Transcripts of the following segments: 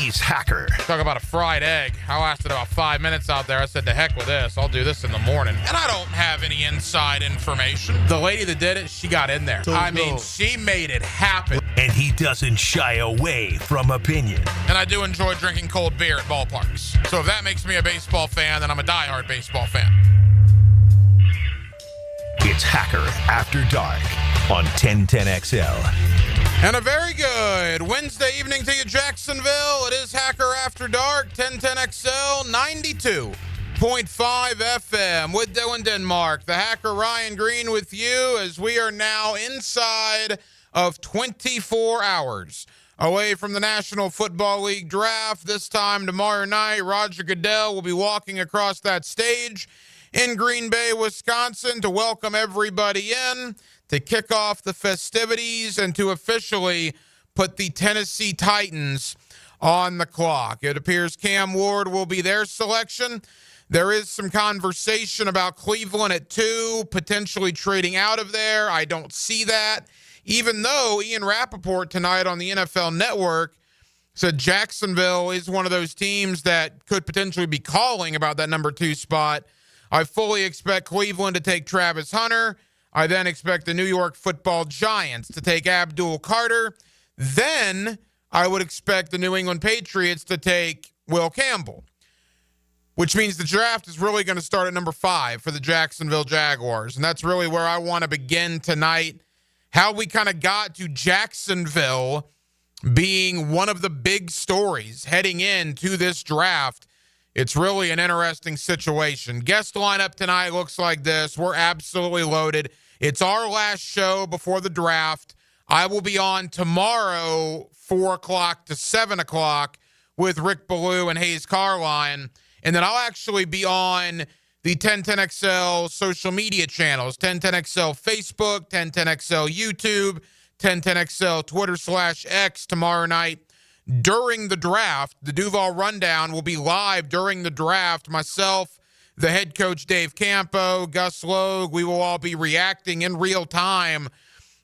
He's Hacker. Talk about a fried egg. I lasted about 5 minutes out there. I said, to heck with this. I'll do this in the morning. And I don't have any inside information. The lady that did it, she got in there. She made it happen. And he doesn't shy away from opinion. And I do enjoy drinking cold beer at ballparks. So if that makes me a baseball fan, then I'm a diehard baseball fan. It's Hacker After Dark on 1010XL. And a very good Wednesday evening to you, Jacksonville. It is Hacker After Dark, 1010XL, 92.5 FM with Dylan Denmark. The Hacker Ryan Green with you as we are now inside of 24 hours away from the National Football League draft. This time tomorrow night, Roger Goodell will be walking across that stage in Green Bay, Wisconsin to welcome everybody in, to kick off the festivities, and to officially put the Tennessee Titans on the clock. It appears Cam Ward will be their selection. There is some conversation about Cleveland at 2, potentially trading out of there. I don't see that, even though Ian Rappaport tonight on the NFL Network said Jacksonville is one of those teams that could potentially be calling about that number 2 spot. I fully expect Cleveland to take Travis Hunter. I then expect the New York Football Giants to take Abdul Carter. Then I would expect the New England Patriots to take Will Campbell, which means the draft is really going to start at number 5 for the Jacksonville Jaguars. And that's really where I want to begin tonight, how we kind of got to Jacksonville being one of the big stories heading into this draft. It's really an interesting situation. Guest lineup tonight looks like this. We're absolutely loaded. It's our last show before the draft. I will be on tomorrow, 4 o'clock to 7 o'clock, with Rick Ballou and Hayes Carline. And then I'll actually be on the 1010XL social media channels, 1010XL Facebook, 1010XL YouTube, 1010XL Twitter/X tomorrow night. During the draft, the Duval Rundown will be live during the draft. Myself, the head coach Dave Campo, Gus Logue, we will all be reacting in real time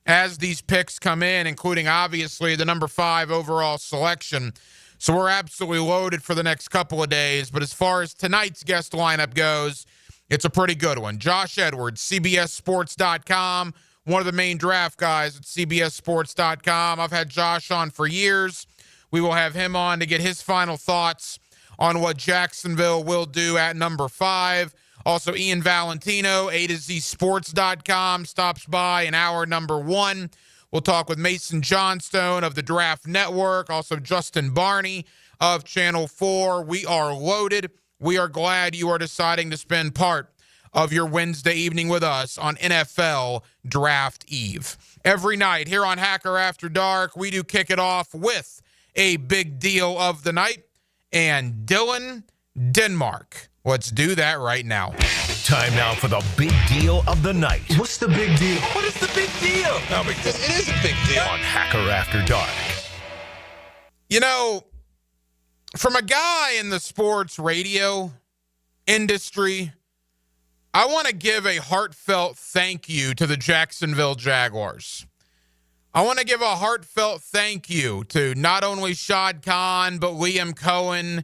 as these picks come in, including obviously the number 5 overall selection. So we're absolutely loaded for the next couple of days. But as far as tonight's guest lineup goes, it's a pretty good one. Josh Edwards, CBSSports.com, one of the main draft guys at CBSSports.com. I've had Josh on for years. We will have him on to get his final thoughts on what Jacksonville will do at number 5. Also, Ian Valentino, A to Z Sports.com, stops by in hour number 1. We'll talk with Mason Johnstone of the Draft Network, also Justin Barney of Channel 4. We are loaded. We are glad you are deciding to spend part of your Wednesday evening with us on NFL Draft Eve. Every night here on Hacker After Dark, we do kick it off with a big deal of the night, and Dylan Denmark. Let's do that right now. Time now for the big deal of the night. What's the big deal? What is the big deal? No, because it is a big deal. On Hacker After Dark. You know, from a guy in the sports radio industry, I want to give a heartfelt thank you to the Jacksonville Jaguars. I want to give a heartfelt thank you to not only Shad Khan, but Liam Cohen,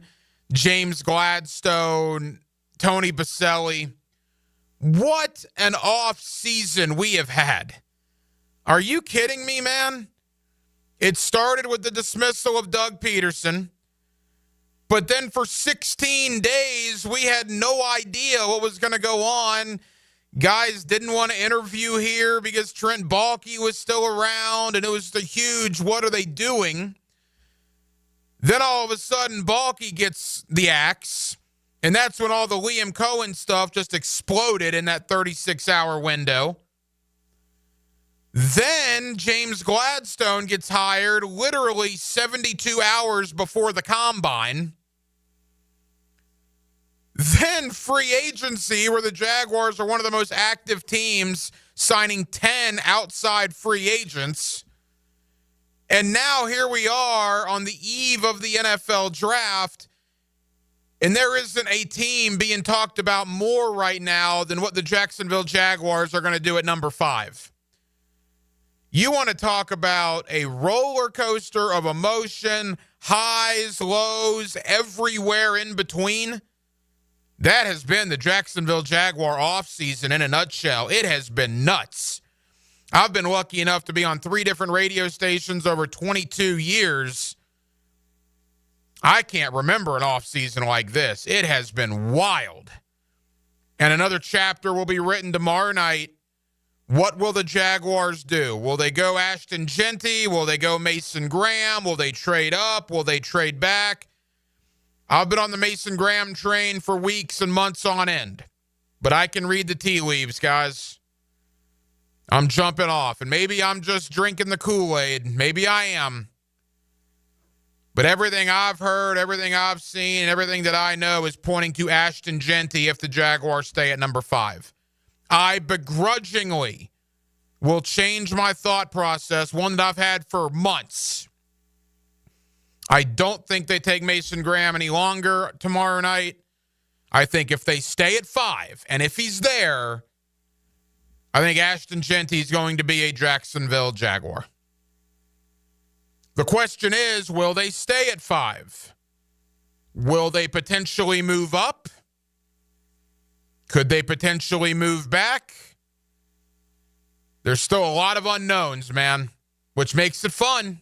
James Gladstone, Tony Baselli. What an off season we have had. Are you kidding me, man? It started with the dismissal of Doug Peterson, but then for 16 days, we had no idea what was going to go on. Guys didn't want to interview here because Trent Baalke was still around, and it was the huge, what are they doing? Then all of a sudden, Baalke gets the axe, and that's when all the Liam Cohen stuff just exploded in that 36-hour window. Then James Gladstone gets hired literally 72 hours before the combine. Then free agency, where the Jaguars are one of the most active teams, signing 10 outside free agents. And now here we are on the eve of the NFL draft, and there isn't a team being talked about more right now than what the Jacksonville Jaguars are going to do at number 5. You want to talk about a roller coaster of emotion, highs, lows, everywhere in between? That has been the Jacksonville Jaguar offseason in a nutshell. It has been nuts. I've been lucky enough to be on 3 different radio stations over 22 years. I can't remember an offseason like this. It has been wild. And another chapter will be written tomorrow night. What will the Jaguars do? Will they go Ashton Genty? Will they go Mason Graham? Will they trade up? Will they trade back? I've been on the Mason Graham train for weeks and months on end. But I can read the tea leaves, guys. I'm jumping off. And maybe I'm just drinking the Kool-Aid. Maybe I am. But everything I've heard, everything I've seen, and everything that I know is pointing to Ashton Genty if the Jaguars stay at number 5. I begrudgingly will change my thought process, one that I've had for months. I don't think they take Mason Graham any longer tomorrow night. I think if they stay at 5, and if he's there, I think Ashton Genty is going to be a Jacksonville Jaguar. The question is, will they stay at 5? Will they potentially move up? Could they potentially move back? There's still a lot of unknowns, man, which makes it fun.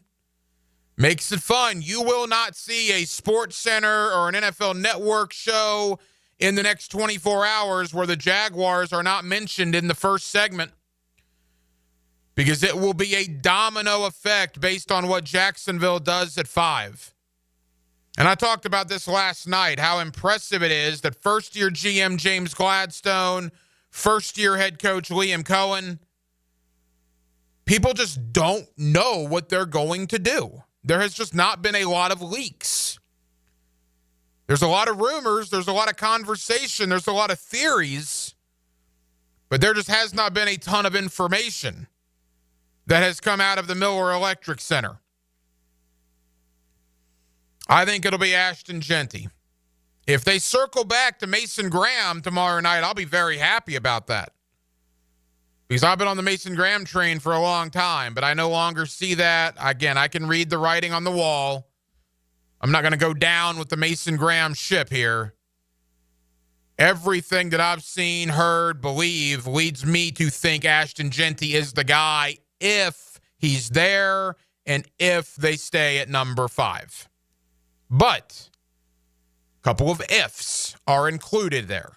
Makes it fun. You will not see a Sports Center or an NFL Network show in the next 24 hours where the Jaguars are not mentioned in the first segment, because it will be a domino effect based on what Jacksonville does at 5. And I talked about this last night, how impressive it is that first-year GM James Gladstone, first-year head coach Liam Cohen, people just don't know what they're going to do. There has just not been a lot of leaks. There's a lot of rumors. There's a lot of conversation. There's a lot of theories. But there just has not been a ton of information that has come out of the Miller Electric Center. I think it'll be Ashton Genty. If they circle back to Mason Graham tomorrow night, I'll be very happy about that. Because I've been on the Mason Graham train for a long time, but I no longer see that. Again, I can read the writing on the wall. I'm not going to go down with the Mason Graham ship here. Everything that I've seen, heard, believe leads me to think Ashton Genty is the guy if he's there and if they stay at number 5. But a couple of ifs are included there.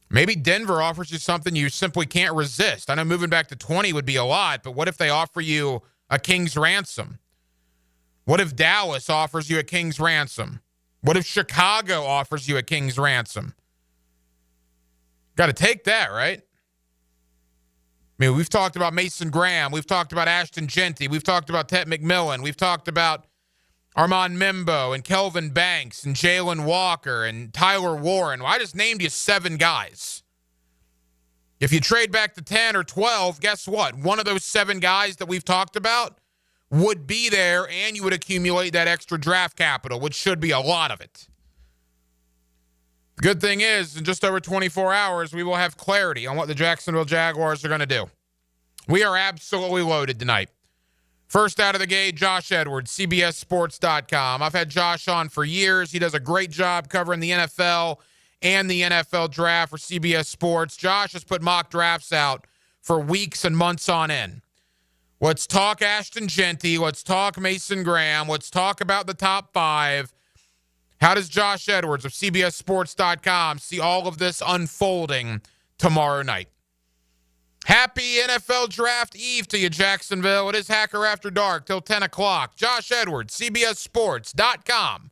Maybe Denver offers you something you simply can't resist. I know moving back to 20 would be a lot, but what if they offer you a king's ransom? What if Dallas offers you a king's ransom? What if Chicago offers you a king's ransom? Got to take that, right? I mean, we've talked about Mason Graham. We've talked about Ashton Genty. We've talked about Tet McMillan. We've talked about Armand Mimbo and Kelvin Banks and Jalen Walker and Tyler Warren. Well, I just named you 7 guys. If you trade back to 10 or 12, guess what? One of those 7 guys that we've talked about would be there, and you would accumulate that extra draft capital, which should be a lot of it. The good thing is, in just over 24 hours, we will have clarity on what the Jacksonville Jaguars are going to do. We are absolutely loaded tonight. First out of the gate, Josh Edwards, CBSSports.com. I've had Josh on for years. He does a great job covering the NFL and the NFL draft for CBS Sports. Josh has put mock drafts out for weeks and months on end. Let's talk Ashton Genty. Let's talk Mason Graham. Let's talk about the top 5. How does Josh Edwards of CBSSports.com see all of this unfolding tomorrow night? Happy NFL Draft Eve to you, Jacksonville. It is Hacker After Dark till 10 o'clock. Josh Edwards, CBSSports.com.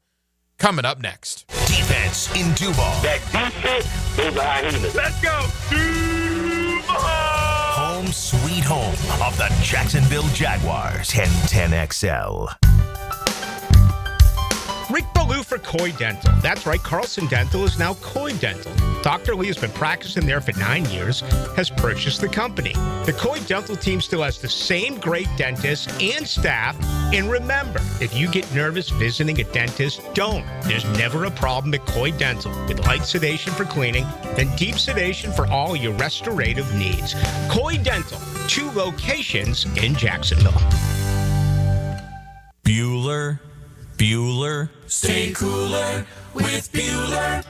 Coming up next. Defense in Duval. That defense is a hyena. Let's go. Home sweet home of the Jacksonville Jaguars. 1010XL. Rick Bogle Lou for Coy Dental. That's right, Carlson Dental is now Coy Dental. Dr. Lee has been practicing there for 9 years, has purchased the company. The Coy Dental team still has the same great dentists and staff. And remember, if you get nervous visiting a dentist, don't. There's never a problem at Coy Dental with light sedation for cleaning and deep sedation for all your restorative needs. Coy Dental, 2 locations in Jacksonville. Bueller. Stay cooler with Bueller.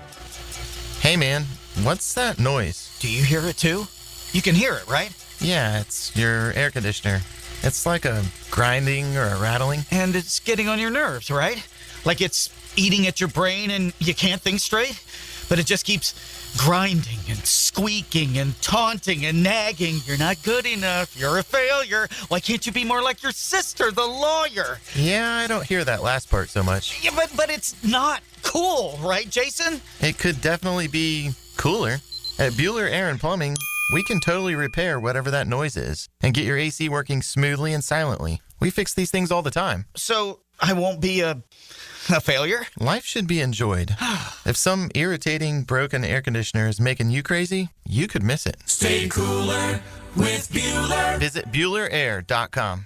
Hey man, what's that noise? Do you hear it too? You can hear it, right? Yeah, it's your air conditioner. It's like a grinding or a rattling. And it's getting on your nerves, right? Like it's eating at your brain and you can't think straight? But it just keeps grinding and squeaking and taunting and nagging. You're not good enough. You're a failure. Why can't you be more like your sister, the lawyer? Yeah, I don't hear that last part so much. Yeah, but it's not cool, right, Jason? It could definitely be cooler. At Bueller Air and Plumbing, we can totally repair whatever that noise is and get your AC working smoothly and silently. We fix these things all the time. So I won't be a failure? Life should be enjoyed. If some irritating, broken air conditioner is making you crazy, you could miss it. Stay cooler with Bueller. Visit BuellerAir.com.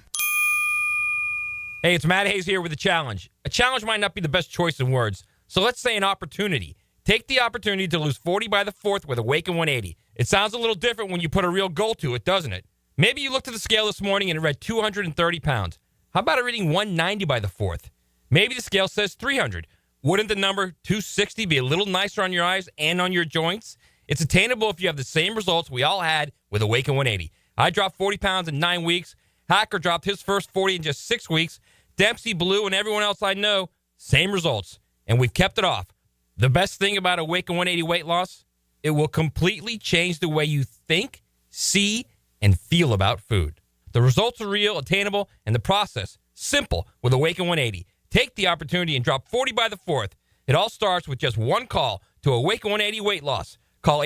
Hey, it's Matt Hayes here with a challenge. A challenge might not be the best choice in words, so let's say an opportunity. Take the opportunity to lose 40 by the 4th with Awaken 180. It sounds a little different when you put a real goal to it, doesn't it? Maybe you looked at the scale this morning and it read 230 pounds. How about it reading 190 by the 4th? Maybe the scale says 300. Wouldn't the number 260 be a little nicer on your eyes and on your joints? It's attainable if you have the same results we all had with Awaken 180. I dropped 40 pounds in 9 weeks. Hacker dropped his first 40 in just 6 weeks. Dempsey, Blue, and everyone else I know, same results. And we've kept it off. The best thing about Awaken 180 weight loss, it will completely change the way you think, see, and feel about food. The results are real, attainable, and the process simple with Awaken 180. Take the opportunity and drop 40 by the 4th. It all starts with just one call to Awaken 180 Weight Loss. Call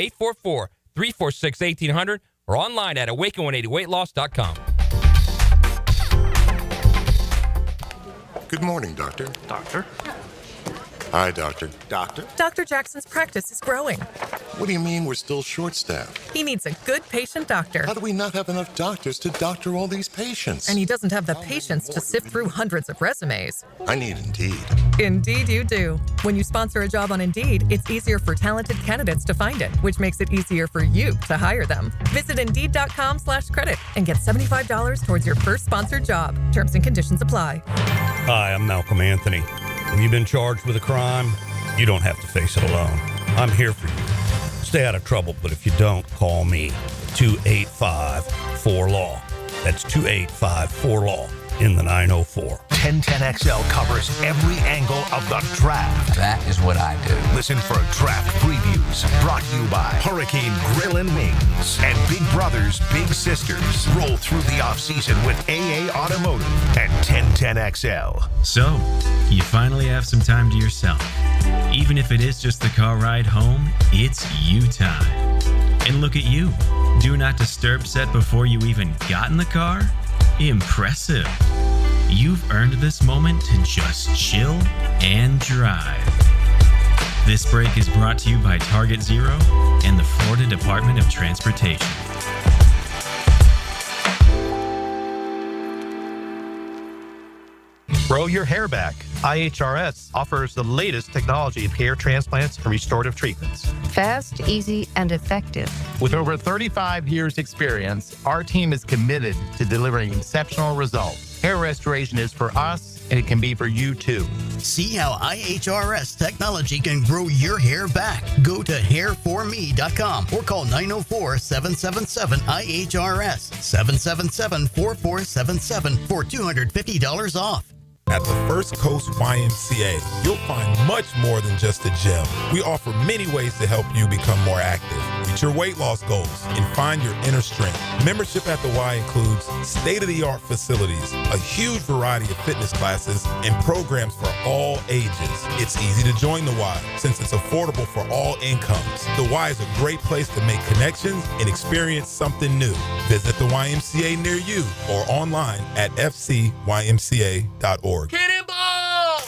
844-346-1800 or online at awaken180weightloss.com. Good morning, Doctor. Doctor? Hi, Doctor. Doctor? Dr. Jackson's practice is growing. What do you mean we're still short-staffed? He needs a good patient doctor. How do we not have enough doctors to doctor all these patients? And he doesn't have the patience to sift through hundreds of resumes. I need Indeed. Indeed you do. When you sponsor a job on Indeed, it's easier for talented candidates to find it, which makes it easier for you to hire them. Visit Indeed.com/credit and get $75 towards your first sponsored job. Terms and conditions apply. Hi, I'm Malcolm Anthony. Have you been charged with a crime? You don't have to face it alone. I'm here for you. Stay out of trouble, but if you don't, call me. 285-4LAW. That's 285-4LAW in the 904. 1010XL covers every angle of the draft. That is what I do. Listen for draft previews brought to you by Hurricane Grill and Wings and Big Brothers Big Sisters. Roll through the offseason with AA Automotive and 1010XL. So, you finally have some time to yourself. Even if it is just the car ride home, it's you time. And look at you. Do not disturb set before you even got in the car? Impressive. You've earned this moment to just chill and drive. This break is brought to you by Target Zero and the Florida Department of Transportation. Grow your hair back. IHRS offers the latest technology in hair transplants and restorative treatments. Fast, easy, and effective. With over 35 years' experience, our team is committed to delivering exceptional results. Hair restoration is for us, and it can be for you too. See how IHRS technology can grow your hair back. Go to hairforme.com or call 904-777-IHRS, 777-4477 for $250 off. At the First Coast YMCA, you'll find much more than just a gym. We offer many ways to help you become more active, reach your weight loss goals, and find your inner strength. Membership at the Y includes state-of-the-art facilities, a huge variety of fitness classes, and programs for all ages. It's easy to join the Y since it's affordable for all incomes. The Y is a great place to make connections and experience something new. Visit the YMCA near you or online at fcymca.org. Cannonball!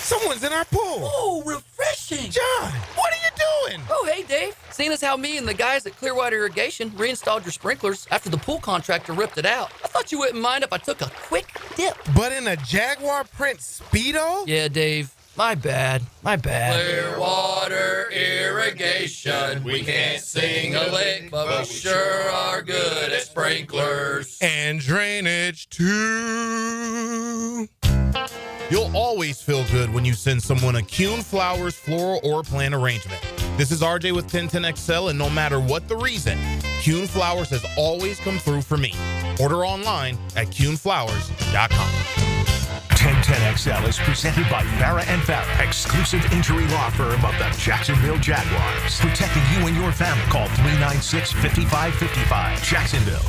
Someone's in our pool. Oh, refreshing. John, what are you doing? Oh, hey, Dave. Seeing as how me and the guys at Clearwater Irrigation reinstalled your sprinklers after the pool contractor ripped it out, I thought you wouldn't mind if I took a quick dip. But in a Jaguar print Speedo? Yeah, Dave. My bad. Clearwater Irrigation. We can't sing a lick, but we sure are good at sprinklers. And drainage, too. You'll always feel good when you send someone a Kuhn Flowers floral or plant arrangement. This is RJ with 1010XL, and no matter what the reason, Kuhn Flowers has always come through for me. Order online at kuhnflowers.com. 1010XL is presented by Farah & Farah, exclusive injury law firm of the Jacksonville Jaguars. Protecting you and your family. Call 396-5555. Jacksonville.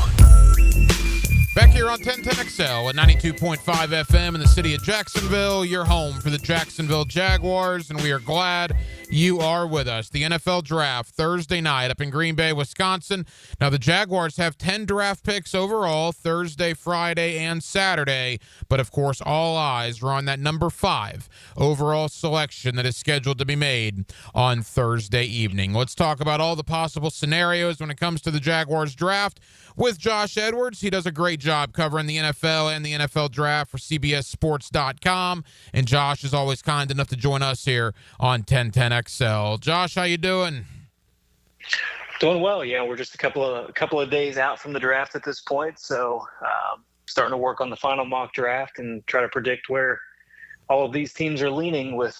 Back here on 1010XL at 92.5 FM in the city of Jacksonville, your home for the Jacksonville Jaguars, and we are glad you are with us. The NFL Draft Thursday night up in Green Bay, Wisconsin. Now, the Jaguars have 10 draft picks overall, Thursday, Friday, and Saturday, but of course, all eyes are on that number 5 overall selection that is scheduled to be made on Thursday evening. Let's talk about all the possible scenarios when it comes to the Jaguars draft with Josh Edwards. He does a great job covering the NFL and the NFL draft for CBSSports.com. And Josh is always kind enough to join us here on 1010XL. Josh, how you doing? Doing well. Yeah, we're just a couple of days out from the draft at this point. So starting to work on the final mock draft and try to predict where all of these teams are leaning with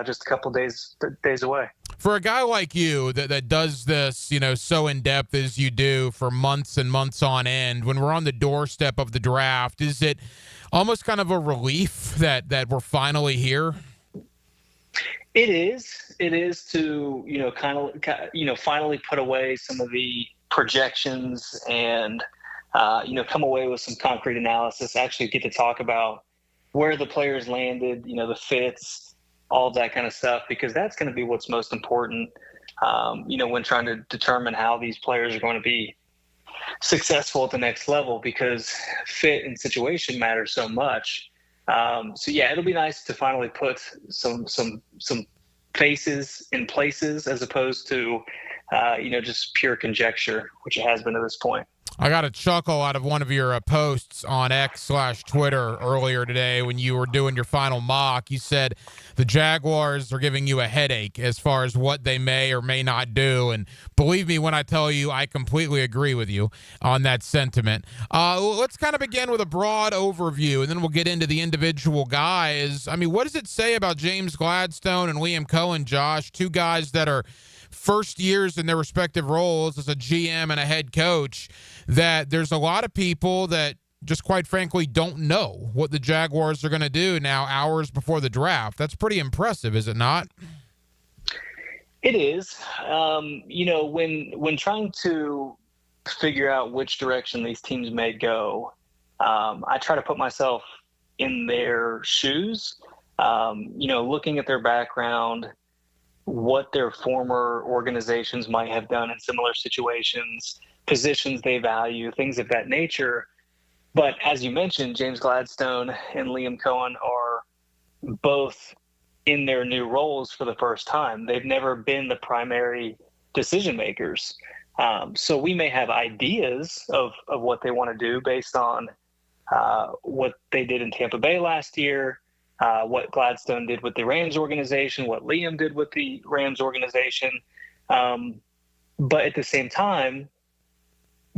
just a couple days away. For a guy like you that does this, so in depth as you do for months and months on end, when we're on the doorstep of the draft, is it almost kind of a relief that we're finally here? It is. It is to, finally put away some of the projections and, come away with some concrete analysis, actually get to talk about where the players landed, the fits, all of that kind of stuff, because that's going to be what's most important, when trying to determine how these players are going to be successful at the next level, because fit and situation matters so much. It'll be nice to finally put some faces in places as opposed to, just pure conjecture, which it has been to this point. I got a chuckle out of one of your posts on X/Twitter earlier today when you were doing your final mock. You said the Jaguars are giving you a headache as far as what they may or may not do. And believe me when I tell you, I completely agree with you on that sentiment. Let's kind of begin with a broad overview, and then we'll get into the individual guys. I mean, what does it say about James Gladstone and Liam Cohen, Josh, two guys that are first years in their respective roles as a GM and a head coach, that there's a lot of people that just quite frankly don't know what the Jaguars are going to do now hours before the draft? That's pretty impressive, is it not? It is. When trying to figure out which direction these teams may go, I try to put myself in their shoes, looking at their background, what their former organizations might have done in similar situations, positions they value, things of that nature. But as you mentioned, James Gladstone and Liam Cohen are both in their new roles for the first time. They've never been the primary decision makers. So we may have ideas of what they want to do based on what they did in Tampa Bay last year, what Gladstone did with the Rams organization, what Liam did with the Rams organization. But at the same time,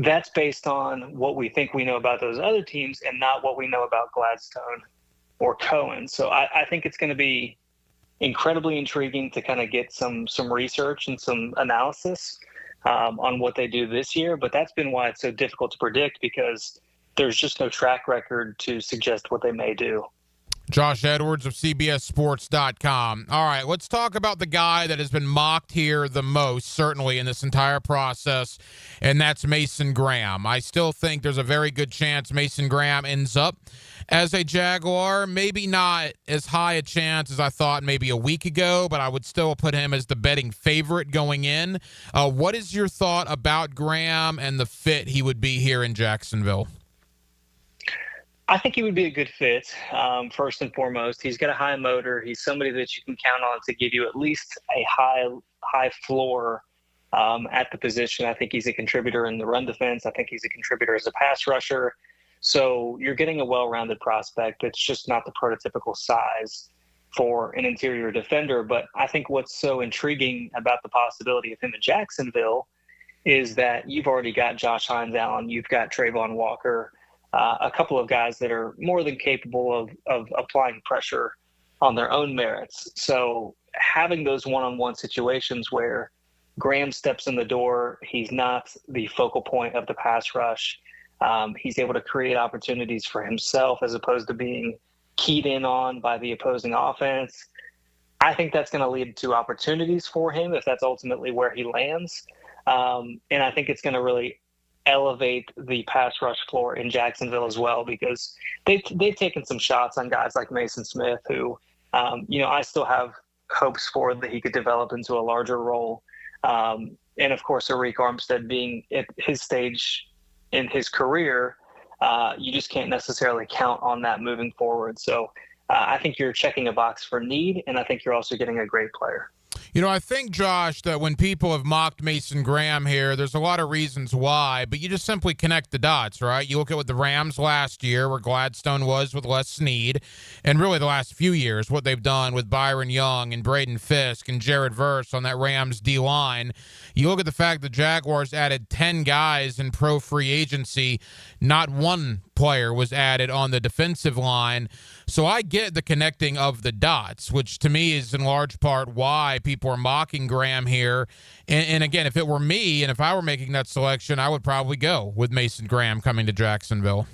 that's based on what we think we know about those other teams and not what we know about Gladstone or Cohen. So I think it's going to be incredibly intriguing to kind of get some research and some analysis on what they do this year. But that's been why it's so difficult to predict, because there's just no track record to suggest what they may do. Josh Edwards of CBSSports.com. All right, let's talk about the guy that has been mocked here the most, certainly in this entire process, and that's Mason Graham. I still think there's a very good chance Mason Graham ends up as a Jaguar. Maybe not as high a chance as I thought maybe a week ago, but I would still put him as the betting favorite going in. What is your thought about Graham and the fit he would be here in Jacksonville? I think he would be a good fit. First and foremost, he's got a high motor. He's somebody that you can count on to give you at least a high floor at the position. I think he's a contributor in the run defense. I think he's a contributor as a pass rusher. So you're getting a well-rounded prospect that's just not the prototypical size for an interior defender. But I think what's so intriguing about the possibility of him in Jacksonville is that you've already got Josh Hines-Allen, you've got Trayvon Walker, a couple of guys that are more than capable of applying pressure on their own merits. So having those one-on-one situations where Graham steps in the door, he's not the focal point of the pass rush. He's able to create opportunities for himself as opposed to being keyed in on by the opposing offense. I think that's going to lead to opportunities for him if that's ultimately where he lands. And I think it's going to really elevate the pass rush floor in Jacksonville as well, because they've taken some shots on guys like Mason Smith, who, I still have hopes for that he could develop into a larger role. And of course, Arik Armstead being at his stage in his career, you just can't necessarily count on that moving forward. So I think you're checking a box for need, and I think you're also getting a great player. I think, Josh, that when people have mocked Mason Graham here, there's a lot of reasons why, but you just simply connect the dots, right? You look at what the Rams last year, where Gladstone was with Les Snead, and really the last few years, what they've done with Byron Young and Braden Fisk and Jared Verse on that Rams D-line. You look at the fact the Jaguars added 10 guys in pro free agency, not one player was added on the defensive line. So I get the connecting of the dots, which to me is in large part why people are mocking Graham here. And again, if it were me and if I were making that selection, I would probably go with Mason Graham coming to Jacksonville.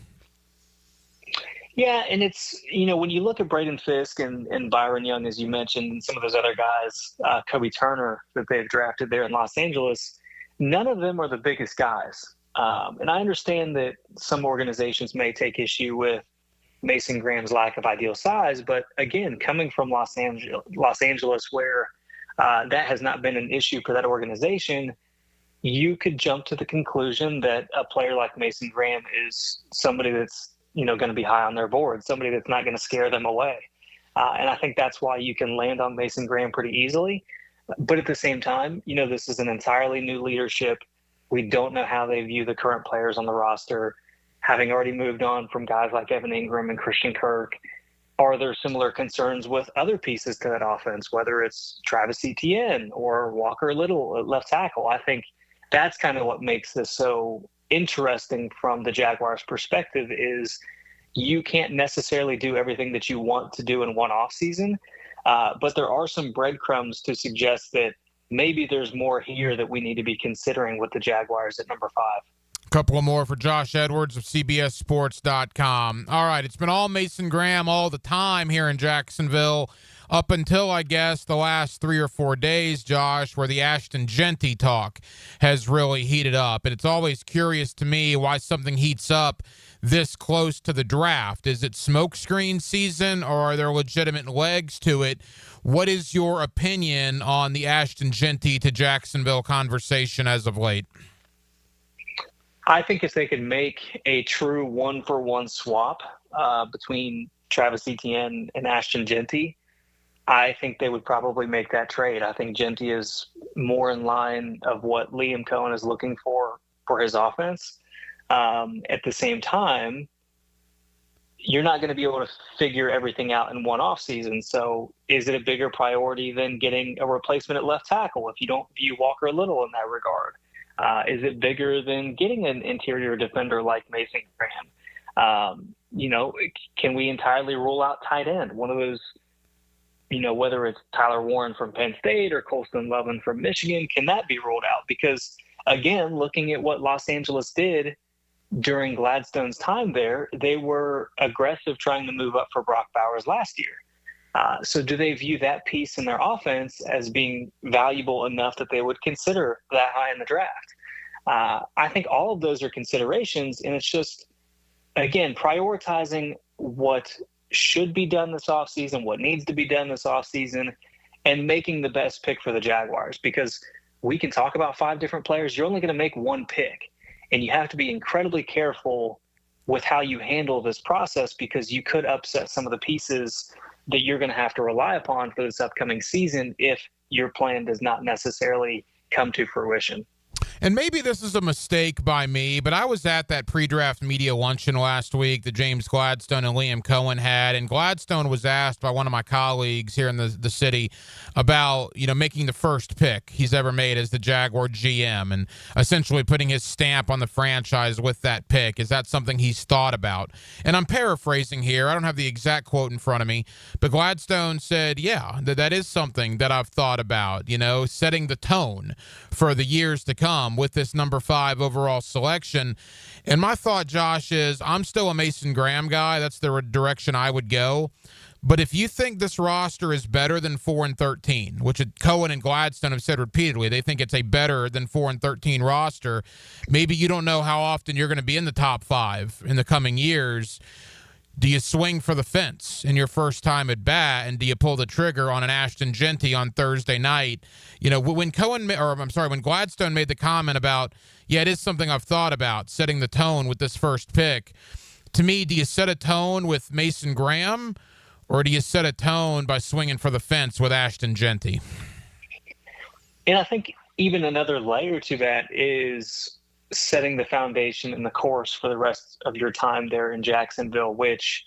Yeah, and it's, when you look at Braden Fisk and Byron Young, as you mentioned, and some of those other guys, Kobe Turner that they've drafted there in Los Angeles, none of them are the biggest guys. And I understand that some organizations may take issue with Mason Graham's lack of ideal size, but again, coming from Los Angeles, where that has not been an issue for that organization, you could jump to the conclusion that a player like Mason Graham is somebody that's going to be high on their board, somebody that's not going to scare them away. And I think that's why you can land on Mason Graham pretty easily. But at the same time, this is an entirely new leadership. We don't know how they view the current players on the roster. Having already moved on from guys like Evan Ingram and Christian Kirk, are there similar concerns with other pieces to that offense, whether it's Travis Etienne or Walker Little at left tackle? I think that's kind of what makes this so interesting from the Jaguars' perspective is you can't necessarily do everything that you want to do in one offseason, but there are some breadcrumbs to suggest that maybe there's more here that we need to be considering with the Jaguars at number 5. Couple of more for Josh Edwards of CBSSports.com. All right, it's been all Mason Graham all the time here in Jacksonville up until, I guess, the last 3 or 4 days, Josh, where the Ashton Genty talk has really heated up. And it's always curious to me why something heats up this close to the draft. Is it smokescreen season, or are there legitimate legs to it? What is your opinion on the Ashton Genty to Jacksonville conversation as of late? I think if they could make a true one-for-one swap between Travis Etienne and Ashton Genty, I think they would probably make that trade. I think Genty is more in line of what Liam Cohen is looking for his offense. At the same time, you're not going to be able to figure everything out in one offseason. So is it a bigger priority than getting a replacement at left tackle if you don't view Walker Little in that regard? Is it bigger than getting an interior defender like Mason Graham? Can we entirely rule out tight end? One of those, whether it's Tyler Warren from Penn State or Colston Lovin from Michigan, can that be ruled out? Because, again, looking at what Los Angeles did during Gladstone's time there, they were aggressive trying to move up for Brock Bowers last year. So do they view that piece in their offense as being valuable enough that they would consider that high in the draft? I think all of those are considerations, and it's just, again, prioritizing what should be done this offseason, what needs to be done this offseason, and making the best pick for the Jaguars. Because we can talk about 5 different players. You're only going to make one pick, and you have to be incredibly careful with how you handle this process, because you could upset some of the pieces that you're going to have to rely upon for this upcoming season if your plan does not necessarily come to fruition. And maybe this is a mistake by me, but I was at that pre-draft media luncheon last week that James Gladstone and Liam Cohen had, and Gladstone was asked by one of my colleagues here in the city about, making the first pick he's ever made as the Jaguar GM and essentially putting his stamp on the franchise with that pick. Is that something he's thought about? And I'm paraphrasing here. I don't have the exact quote in front of me, but Gladstone said, yeah, that is something that I've thought about, setting the tone for the years to come with this number 5 overall selection. And my thought, Josh, is I'm still a Mason Graham guy. That's the direction I would go. But if you think this roster is better than 4-13, which Cohen and Gladstone have said repeatedly, they think it's a better than 4-13 roster, maybe you don't know how often you're going to be in the top 5 in the coming years. Do you swing for the fence in your first time at bat, and do you pull the trigger on an Ashton Genty on Thursday night? When Gladstone made the comment about, it is something I've thought about, setting the tone with this first pick. To me, do you set a tone with Mason Graham, or do you set a tone by swinging for the fence with Ashton Genty? And I think even another layer to that is setting the foundation and the course for the rest of your time there in Jacksonville, which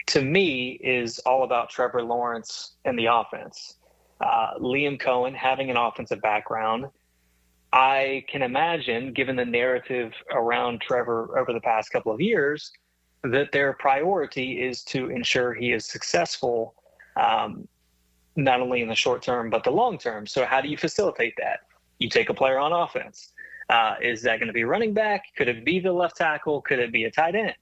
to me is all about Trevor Lawrence and the offense. Liam Cohen having an offensive background, I can imagine, given the narrative around Trevor over the past couple of years, that their priority is to ensure he is successful, not only in the short term, but the long term. So how do you facilitate that? You take a player on offense. Is that going to be running back? Could it be the left tackle? Could it be a tight end?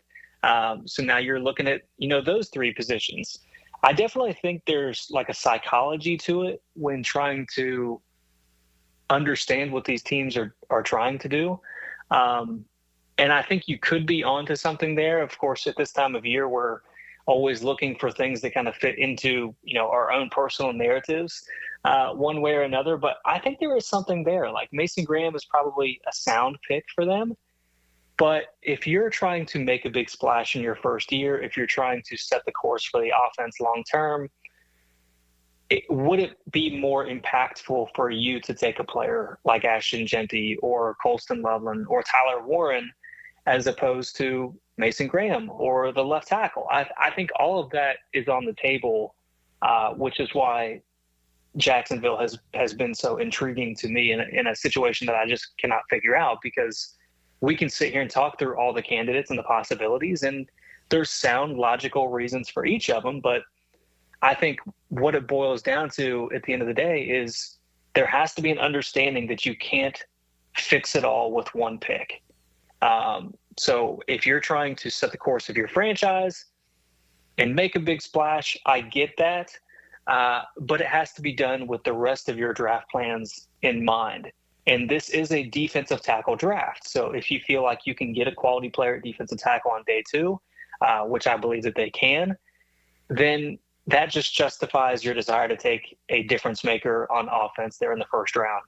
So now you're looking at, those 3 positions. I definitely think there's like a psychology to it when trying to understand what these teams are trying to do. And I think you could be onto something there. Of course, at this time of year, we're always looking for things that kind of fit into, our own personal narratives, one way or another. But I think there is something there. Like Mason Graham is probably a sound pick for them. But if you're trying to make a big splash in your first year, if you're trying to set the course for the offense long term, would it be more impactful for you to take a player like Ashton Genty or Colston Loveland or Tyler Warren as opposed to Mason Graham or the left tackle? I think all of that is on the table, which is why Jacksonville has been so intriguing to me in a situation that I just cannot figure out, because we can sit here and talk through all the candidates and the possibilities, and there's sound, logical reasons for each of them. But I think what it boils down to at the end of the day is there has to be an understanding that you can't fix it all with one pick. So if you're trying to set the course of your franchise and make a big splash, I get that. But it has to be done with the rest of your draft plans in mind. And this is a defensive tackle draft. So if you feel like you can get a quality player at defensive tackle on day 2, which I believe that they can, then that just justifies your desire to take a difference maker on offense there in the first round.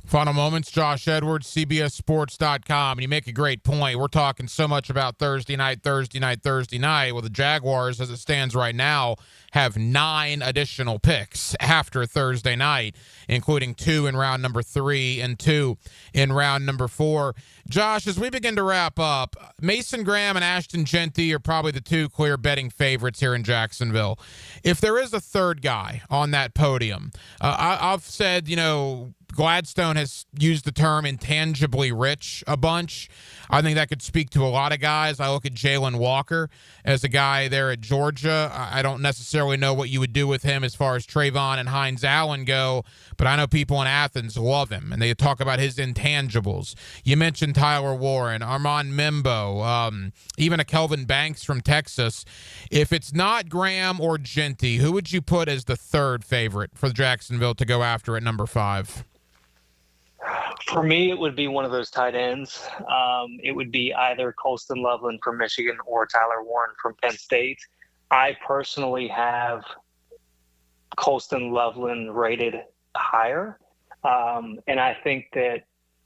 Final moments, Josh Edwards, CBSSports.com. And you make a great point. We're talking so much about Thursday night. Well, the Jaguars, as it stands right now, have 9 additional picks after Thursday night, including 2 in round number 3 and 2 in round number 4. Josh, as we begin to wrap up, Mason Graham and Ashton Genty are probably the 2 clear betting favorites here in Jacksonville. If there is a third guy on that podium, I've said, Gladstone has used the term intangibly rich a bunch. I think that could speak to a lot of guys. I look at Jalen Walker as a guy there at Georgia. I don't necessarily know what you would do with him as far as Trayvon and Hines Allen go, but I know people in Athens love him, and they talk about his intangibles. You mentioned Tyler Warren, Armand Mimbo, even a Kelvin Banks from Texas. If it's not Graham or Genty, who would you put as the third favorite for Jacksonville to go after at number 5? For me, it would be one of those tight ends. It would be either Colston Loveland from Michigan or Tyler Warren from Penn State. I personally have Colston Loveland rated higher, and I think that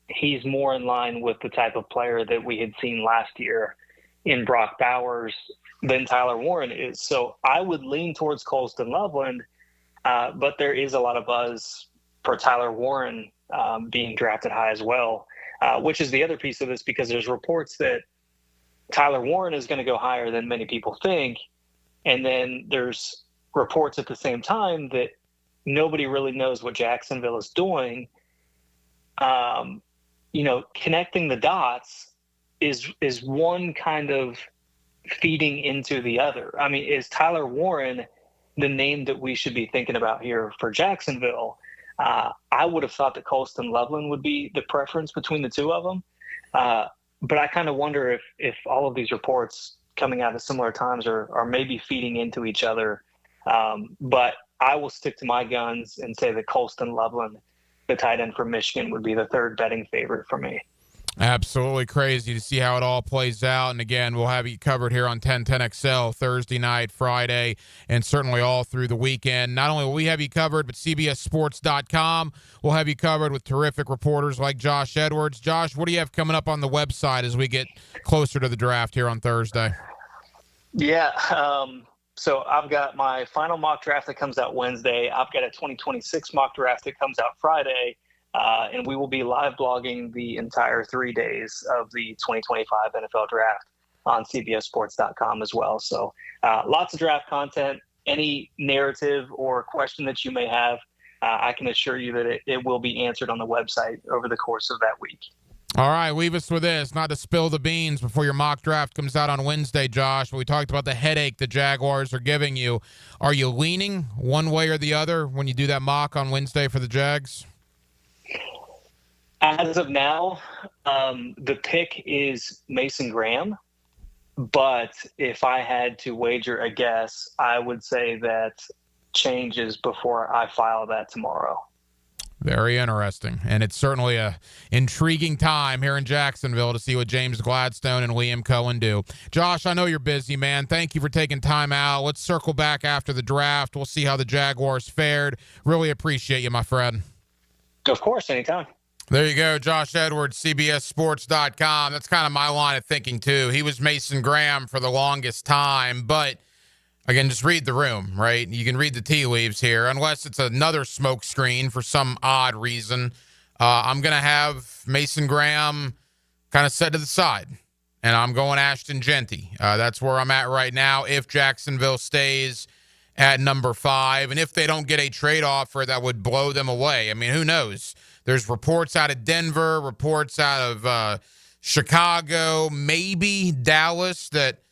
he's more in line with the type of player that we had seen last year in Brock Bowers than Tyler Warren is. So I would lean towards Colston Loveland, but there is a lot of buzz for Tyler Warren being drafted high as well, which is the other piece of this, because there's reports that Tyler Warren is going to go higher than many people think. And then there's reports at the same time that nobody really knows what Jacksonville is doing. Connecting the dots is one kind of feeding into the other. I mean, is Tyler Warren the name that we should be thinking about here for Jacksonville? I would have thought that Colston Loveland would be the preference between the two of them. But I kind of wonder if all of these reports coming out at similar times are maybe feeding into each other. But I will stick to my guns and say that Colston Loveland, the tight end from Michigan, would be the third betting favorite for me. Absolutely crazy to see how it all plays out. And again, we'll have you covered here on 1010XL Thursday night, Friday, and certainly all through the weekend. Not only will we have you covered, but CBSSports.com will have you covered with terrific reporters like Josh Edwards. Josh, what do you have coming up on the website as we get closer to the draft here on Thursday? Yeah, so I've got my final mock draft that comes out Wednesday. I've got a 2026 mock draft that comes out Friday. And we will be live blogging the entire 3 days of the 2025 NFL Draft on CBSSports.com as well. So lots of draft content. Any narrative or question that you may have, I can assure you that it will be answered on the website over the course of that week. All right, leave us with this, not to spill the beans before your mock draft comes out on Wednesday, Josh, but we talked about the headache the Jaguars are giving you. Are you leaning one way or the other when you do that mock on Wednesday for the Jags? As of now, the pick is Mason Graham, but if I had to wager a guess, I would say that changes before I file that tomorrow. Very interesting, and it's certainly a intriguing time here in Jacksonville to see what James Gladstone and Liam Cohen do. Josh, I know you're busy, man. Thank you for taking time out. Let's circle back after the draft. We'll see how the Jaguars fared. Really appreciate you, my friend. Of course, anytime. There you go, Josh Edwards, CBSSports.com. That's kind of my line of thinking, too. He was Mason Graham for the longest time, but, again, just read the room, right? You can read the tea leaves here, unless it's another smoke screen for some odd reason. I'm going to have Mason Graham kind of set to the side, and I'm going Ashton Genty. That's where I'm at right now if Jacksonville stays at number 5, and if they don't get a trade offer that would blow them away. I mean, who knows? There's reports out of Denver, reports out of Chicago, maybe Dallas, that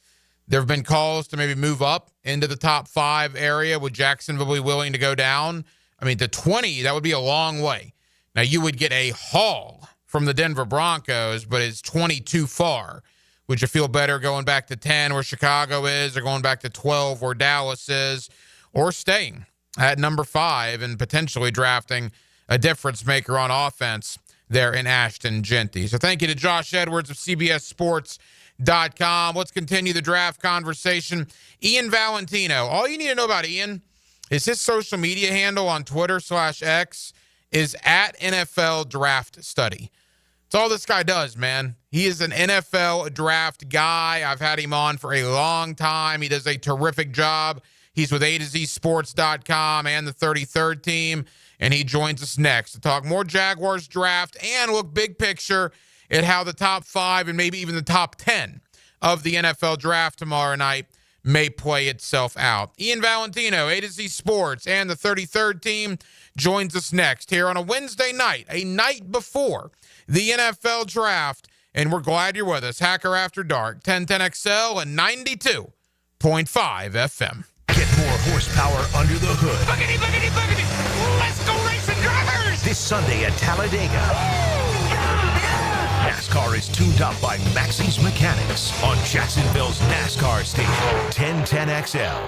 there have been calls to maybe move up into the top 5 area. Would Jacksonville be willing to go down? I mean, to 20, that would be a long way. Now, you would get a haul from the Denver Broncos, but is 20 too far? Would you feel better going back to 10 where Chicago is, or going back to 12 where Dallas is, or staying at number 5 and potentially drafting a difference maker on offense there in Ashton Genty? So thank you to Josh Edwards of CBSSports.com. Let's continue the draft conversation. Ian Valentino. All you need to know about Ian is his social media handle on Twitter/X is at NFL Draft Study. That's all this guy does, man. He is an NFL draft guy. I've had him on for a long time. He does a terrific job. He's with A2ZSports.com and the 33rd team. And he joins us next to talk more Jaguars draft and look big picture at how the top 5 and maybe even the top 10 of the NFL draft tomorrow night may play itself out. Ian Valentino, A2Z Sports, and the 33rd team joins us next here on a Wednesday night, a night before the NFL draft. And we're glad you're with us. Hacker After Dark, 1010XL and 92.5 FM. Get more horsepower under the hood. Boogity, boogity, boogity. Let's go racing drivers! This Sunday at Talladega. NASCAR is tuned up by Maxie's Mechanics on Jacksonville's NASCAR station, 1010XL.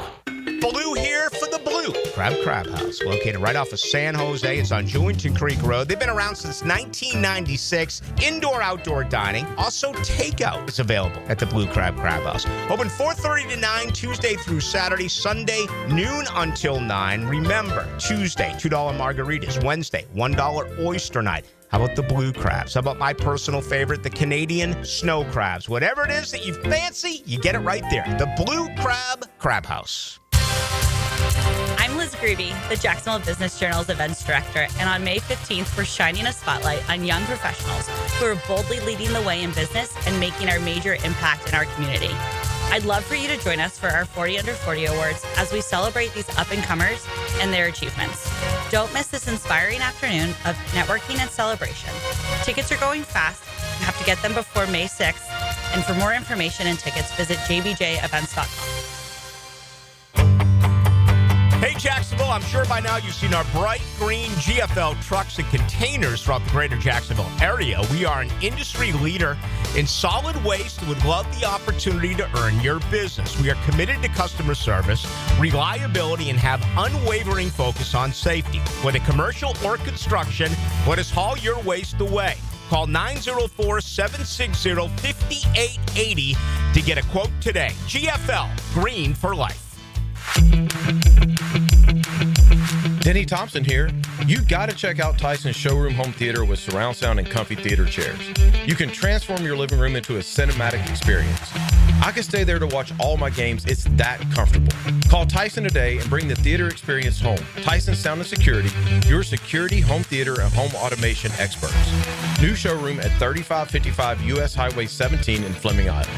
Blue here for the Blue Crab House, located right off of San Jose. It's on Jewington Creek Road. They've been around since 1996. Indoor-outdoor dining. Also, takeout is available at the Blue Crab House. Open 4:30 to 9, Tuesday through Saturday. Sunday, noon until 9. Remember, Tuesday, $2 margaritas. Wednesday, $1 oyster night. How about the blue crabs? How about my personal favorite, the Canadian snow crabs? Whatever it is that you fancy, you get it right there. The Blue Crab Crab House. I'm Liz Gruby, the Jacksonville Business Journal's events director, and on May 15th, we're shining a spotlight on young professionals who are boldly leading the way in business and making our major impact in our community. I'd love for you to join us for our 40 Under 40 Awards as we celebrate these up-and-comers and their achievements. Don't miss this inspiring afternoon of networking and celebration. Tickets are going fast. You have to get them before May 6th. And for more information and tickets, visit jbjevents.com. Hey, Jacksonville, I'm sure by now you've seen our bright green GFL trucks and containers throughout the greater Jacksonville area. We are an industry leader in solid waste and would love the opportunity to earn your business. We are committed to customer service, reliability, and have unwavering focus on safety. Whether commercial or construction, let us haul your waste away. Call 904-760-5880 to get a quote today. GFL, green for life. Denny Thompson here. You've got to check out Tyson's Showroom Home Theater with surround sound and comfy theater chairs. You can transform your living room into a cinematic experience. I can stay there to watch all my games. It's that comfortable. Call Tyson today and bring the theater experience home. Tyson Sound and Security, your security, home theater, and home automation experts. New showroom at 3555 U.S. Highway 17 in Fleming, Iowa.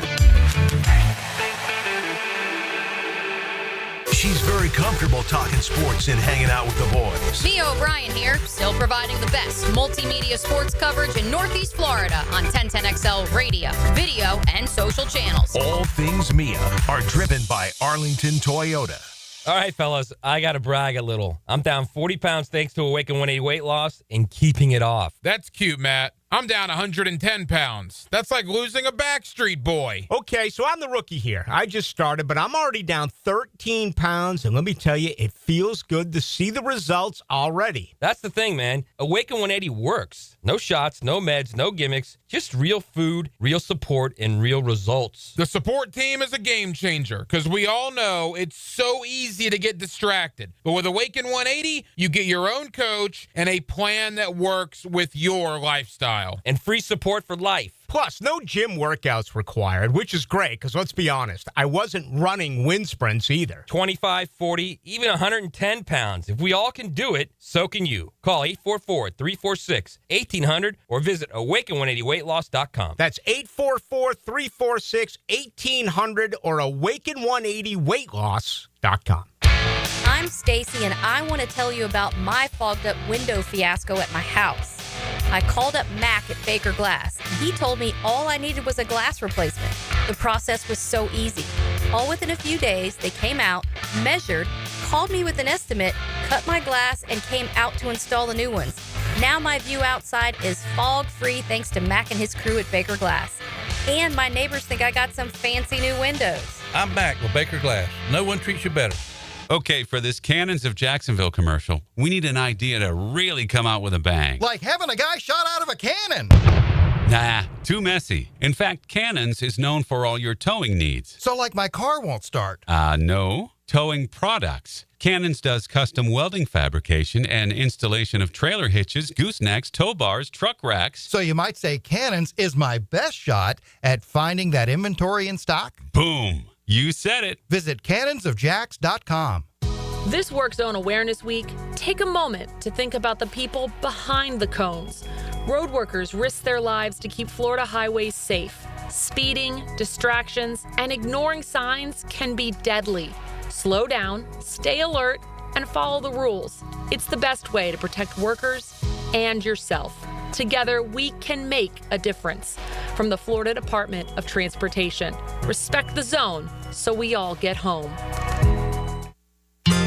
She's very comfortable talking sports and hanging out with the boys. Mia O'Brien here, still providing the best multimedia sports coverage in Northeast Florida on 1010XL radio, video, and social channels. All things Mia are driven by Arlington Toyota. All right, fellas, I got to brag a little. I'm down 40 pounds thanks to Awaken 180 weight loss and keeping it off. That's cute, Matt. I'm down 110 pounds. That's like losing a Backstreet Boy. Okay, so I'm the rookie here. I just started, but I'm already down 13 pounds, and let me tell you, it feels good to see the results already. That's the thing, man. Awaken 180 works. No shots, no meds, no gimmicks, just real food, real support, and real results. The support team is a game changer because we all know it's so easy to get distracted. But with Awaken 180, you get your own coach and a plan that works with your lifestyle. And free support for life. Plus, no gym workouts required, which is great because let's be honest, I wasn't running wind sprints either. 25, 40, even 110 pounds. If we all can do it, so can you. Call 844-346-1800 or visit awaken180weightloss.com. That's 844-346-1800 or awaken180weightloss.com. I'm Stacy, and I want to tell you about my fogged up window fiasco at my house. I called up Mac at Baker Glass, and he told me all I needed was a glass replacement. The process was so easy. All within a few days, they came out, measured, called me with an estimate, cut my glass, and came out to install the new ones. Now my view outside is fog-free thanks to Mac and his crew at Baker Glass. And my neighbors think I got some fancy new windows. I'm back with Baker Glass. No one treats you better. Okay, for this Cannons of Jacksonville commercial, we need an idea to really come out with a bang. Like having a guy shot out of a cannon. Nah, too messy. In fact, Cannons is known for all your towing needs. So like my car won't start. No. Towing products. Cannons does custom welding fabrication and installation of trailer hitches, goosenecks, tow bars, truck racks. So you might say Cannons is my best shot at finding that inventory in stock? Boom. You said it. Visit cannonsofjacks.com. This Work Zone Awareness Week, take a moment to think about the people behind the cones. Road workers risk their lives to keep Florida highways safe. Speeding, distractions, and ignoring signs can be deadly. Slow down, stay alert, and follow the rules. It's the best way to protect workers and yourself. Together, we can make a difference. From the Florida Department of Transportation, respect the zone so we all get home.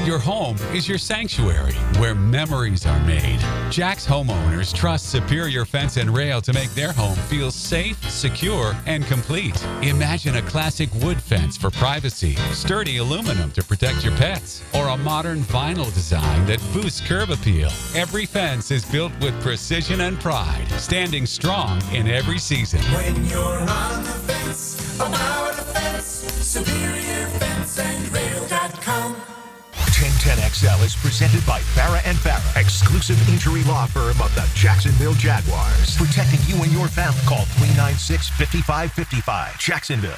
Your home is your sanctuary where memories are made. Jack's homeowners trust Superior Fence and Rail to make their home feel safe, secure, and complete. Imagine a classic wood fence for privacy, sturdy aluminum to protect your pets, or a modern vinyl design that boosts curb appeal. Every fence is built with precision and pride, standing strong in every season. When you're on the fence, about the fence, SuperiorFenceandRail.com. 1010 1010XL is presented by Farah and Farah, exclusive injury law firm of the Jacksonville Jaguars. Protecting you and your family. Call 396-5555. Jacksonville.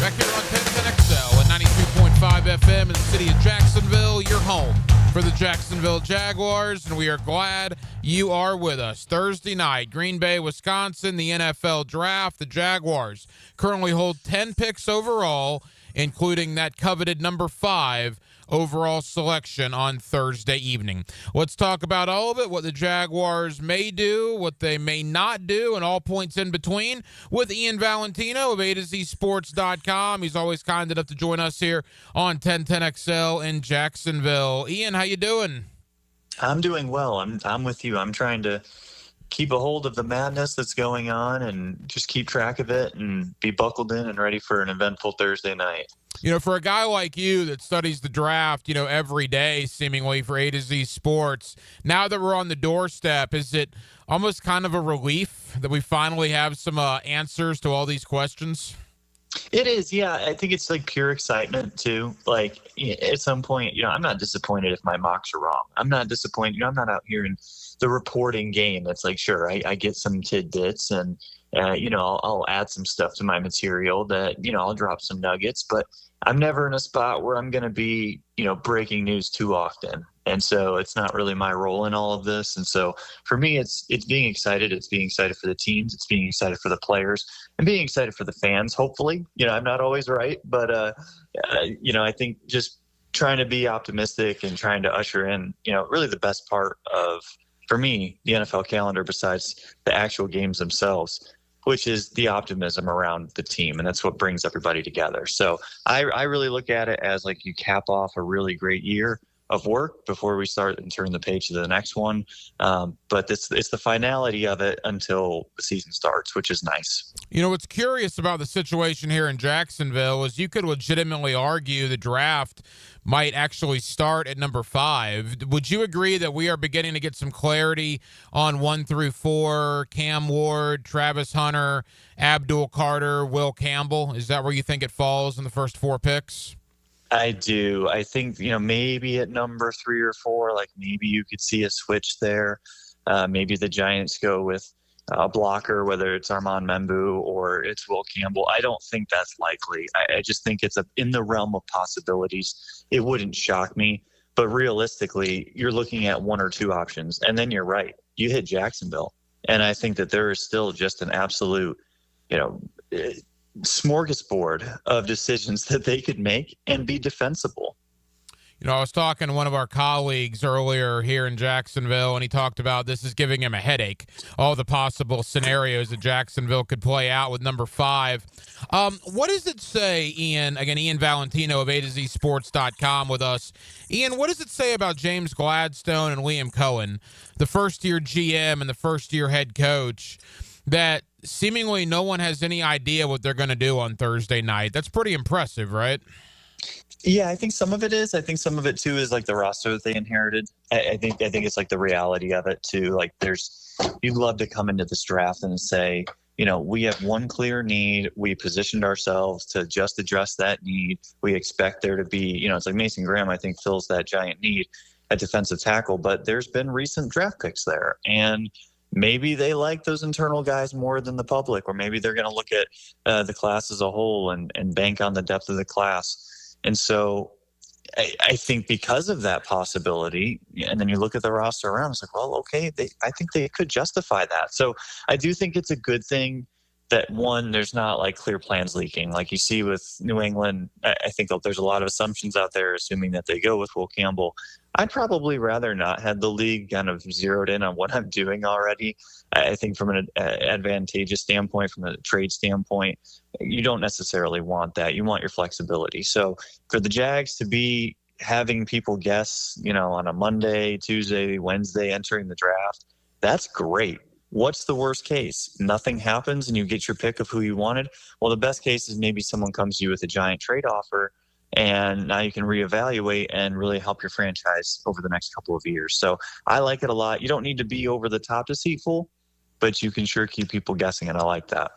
Back here on 1010XL at 92.5 FM in the city of Jacksonville, your home for the Jacksonville Jaguars, and we are glad you are with us. Thursday night, Green Bay, Wisconsin, the NFL Draft. The Jaguars currently hold 10 picks overall, including that coveted number 5 overall selection on Thursday evening. Let's talk about all of it, what the Jaguars may do, what they may not do, and all points in between with Ian Valentino of A2ZSports.com. He's always kind enough to join us here on 1010XL in Jacksonville. Ian, how you doing? I'm doing well. I'm with you. I'm trying to keep a hold of the madness that's going on and just keep track of it and be buckled in and ready for an eventful Thursday night. You know, for a guy like you that studies the draft, you know, every day seemingly for A to Z Sports, now that we're on the doorstep, is it almost kind of a relief that we finally have some answers to all these questions? It is, yeah. I think it's like pure excitement too. Like at some point, you know, I'm not disappointed if my mocks are wrong. I'm not disappointed. You know, I'm not out here in the reporting game. It's like, sure, I get some tidbits and, you know, I'll add some stuff to my material that, you know, I'll drop some nuggets, but I'm never in a spot where I'm going to be, you know, breaking news too often. And so it's not really my role in all of this. And so for me, it's being excited. It's being excited for the teams. It's being excited for the players and being excited for the fans. Hopefully, you know, I'm not always right, but, you know, I think just trying to be optimistic and trying to usher in, you know, really the best part of, for me, the NFL calendar besides the actual games themselves, which is the optimism around the team. And that's what brings everybody together. So I really look at it as like you cap off a really great year of work before we start and turn the page to the next one. But it's the finality of it until the season starts, which is nice. You know, what's curious about the situation here in Jacksonville is you could legitimately argue the draft might actually start at number 5. Would you agree that we are beginning to get some clarity on 1 through 4, Cam Ward, Travis Hunter, Abdul Carter, Will Campbell? Is that where you think it falls in the first 4 picks? I do. I think, you know, maybe at number 3 or 4, like maybe you could see a switch there. Maybe the Giants go with a blocker, whether it's Armand Membu or it's Will Campbell. I don't think that's likely. I just think it's in the realm of possibilities. It wouldn't shock me. But realistically, you're looking at 1 or 2 options. And then you're right. You hit Jacksonville. And I think that there is still just an absolute, you know, smorgasbord of decisions that they could make and be defensible. You know, I was talking to one of our colleagues earlier here in Jacksonville, and he talked about this is giving him a headache, all the possible scenarios that Jacksonville could play out with number 5. What does it say, Ian? Again, Ian Valentino of A2ZSports.com with us. Ian, what does it say about James Gladstone and Liam Cohen, the first-year GM and the first-year head coach, that seemingly no one has any idea what they're going to do on Thursday night? That's pretty impressive, right? Yeah, I think some of it is. I think some of it too is like the roster that they inherited. I think it's like the reality of it too. Like you'd love to come into this draft and say, you know, we have one clear need. We positioned ourselves to just address that need. We expect there to be, you know, it's like Mason Graham, I think, fills that giant need at defensive tackle, but there's been recent draft picks there. And maybe they like those internal guys more than the public, or maybe they're going to look at the class as a whole and bank on the depth of the class. And so I think because of that possibility, and then you look at the roster around, it's like, well, okay, I think they could justify that. So I do think it's a good thing that, one, there's not like clear plans leaking. Like you see with New England, I think there's a lot of assumptions out there assuming that they go with Will Campbell. I'd probably rather not have the league kind of zeroed in on what I'm doing already. I think from an advantageous standpoint, from a trade standpoint, you don't necessarily want that. You want your flexibility. So for the Jags to be having people guess, you know, on a Monday, Tuesday, Wednesday entering the draft, that's great. What's the worst case? Nothing happens and you get your pick of who you wanted. Well, the best case is maybe someone comes to you with a giant trade offer, and now you can reevaluate and really help your franchise over the next couple of years. So I like it a lot. You don't need to be over the top deceitful, but you can sure keep people guessing, and I like that.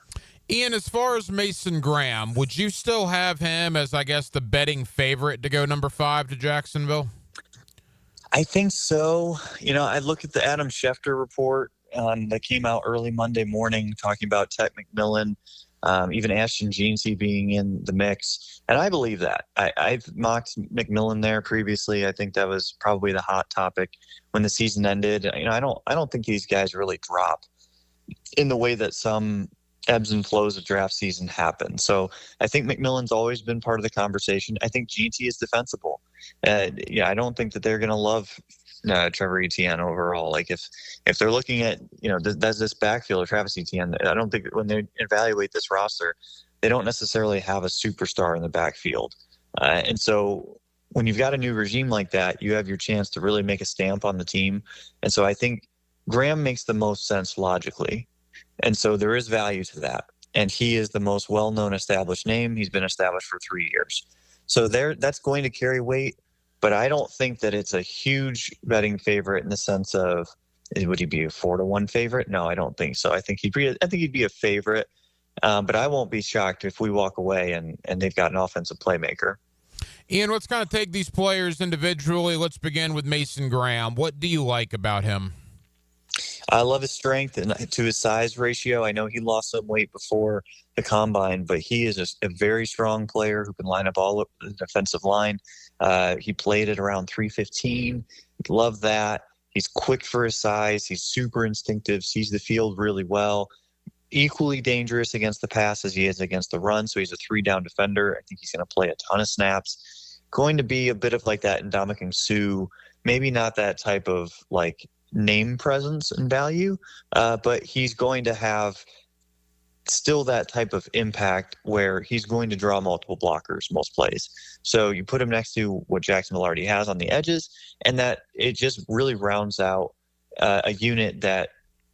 Ian, as far as Mason Graham, would you still have him as, I guess, the betting favorite to go number 5 to Jacksonville? I think so. I look at the Adam Schefter report that came out early Monday morning talking about Tech McMillan, even Ashton Jeanty being in the mix. And I believe that. I've mocked McMillan there previously. I think that was probably the hot topic when the season ended. I don't think these guys really drop in the way that some ebbs and flows of draft season happen. So I think McMillan's always been part of the conversation. I think Jeanty is defensible. I don't think that they're going to love Trevor Etienne overall. Like if they're looking at, does this backfield or Travis Etienne, I don't think when they evaluate this roster, they don't necessarily have a superstar in the backfield. And so when you've got a new regime like that, you have your chance to really make a stamp on the team. And so I think Graham makes the most sense logically. And so there is value to that. And he is the most well-known established name. He's been established for 3 years. So that's going to carry weight. But I don't think that it's a huge betting favorite in the sense of, would he be a 4-1 favorite? No, I don't think so. I think he'd be a favorite. But I won't be shocked if we walk away and they've got an offensive playmaker. Ian, let's kind of take these players individually. Let's begin with Mason Graham. What do you like about him? I love his strength and to his size ratio. I know he lost some weight before the combine, but he is a very strong player who can line up all of the defensive line. He played at around 315. Love that. He's quick for his size. He's super instinctive, sees the field really well. Equally dangerous against the pass as he is against the run. So he's a 3-down defender. I think he's going to play a ton of snaps. Going to be a bit of like that Ndamukong Suh, maybe not that type of like name presence and value, but he's going to have still that type of impact where he's going to draw multiple blockers most plays. So you put him next to what Jacksonville already has on the edges, and that it just really rounds out a unit that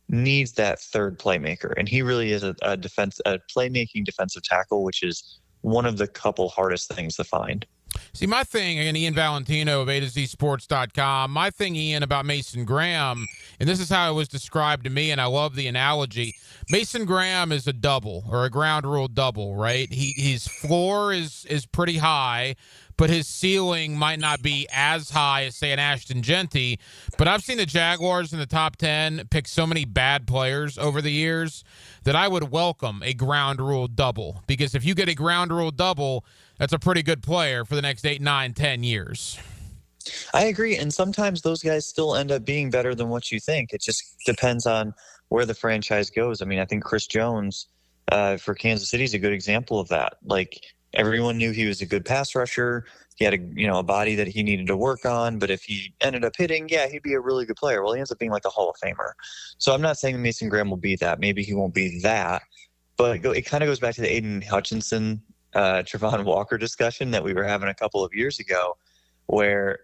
needs that third playmaker. And he really is a playmaking defensive tackle, which is one of the couple hardest things to find. See, my thing, again, Ian Valentino of A2ZSports.com, my thing, Ian, about Mason Graham, and this is how it was described to me, and I love the analogy. Mason Graham is a double, or a ground rule double, right? His floor is pretty high, but his ceiling might not be as high as, say, an Ashton Jeanty. But I've seen the Jaguars in the top 10 pick so many bad players over the years that I would welcome a ground rule double. Because if you get a ground rule double, that's a pretty good player for the next 8, 9, 10 years. I agree. And sometimes those guys still end up being better than what you think. It just depends on where the franchise goes. I mean, I think Chris Jones for Kansas City is a good example of that. Like, everyone knew he was a good pass rusher. He had a body that he needed to work on. But if he ended up hitting, he'd be a really good player. Well, he ends up being like a Hall of Famer. So I'm not saying Mason Graham will be that. Maybe he won't be that. But it kind of goes back to the Aiden Hutchinson, Trevon Walker discussion that we were having a couple of years ago, where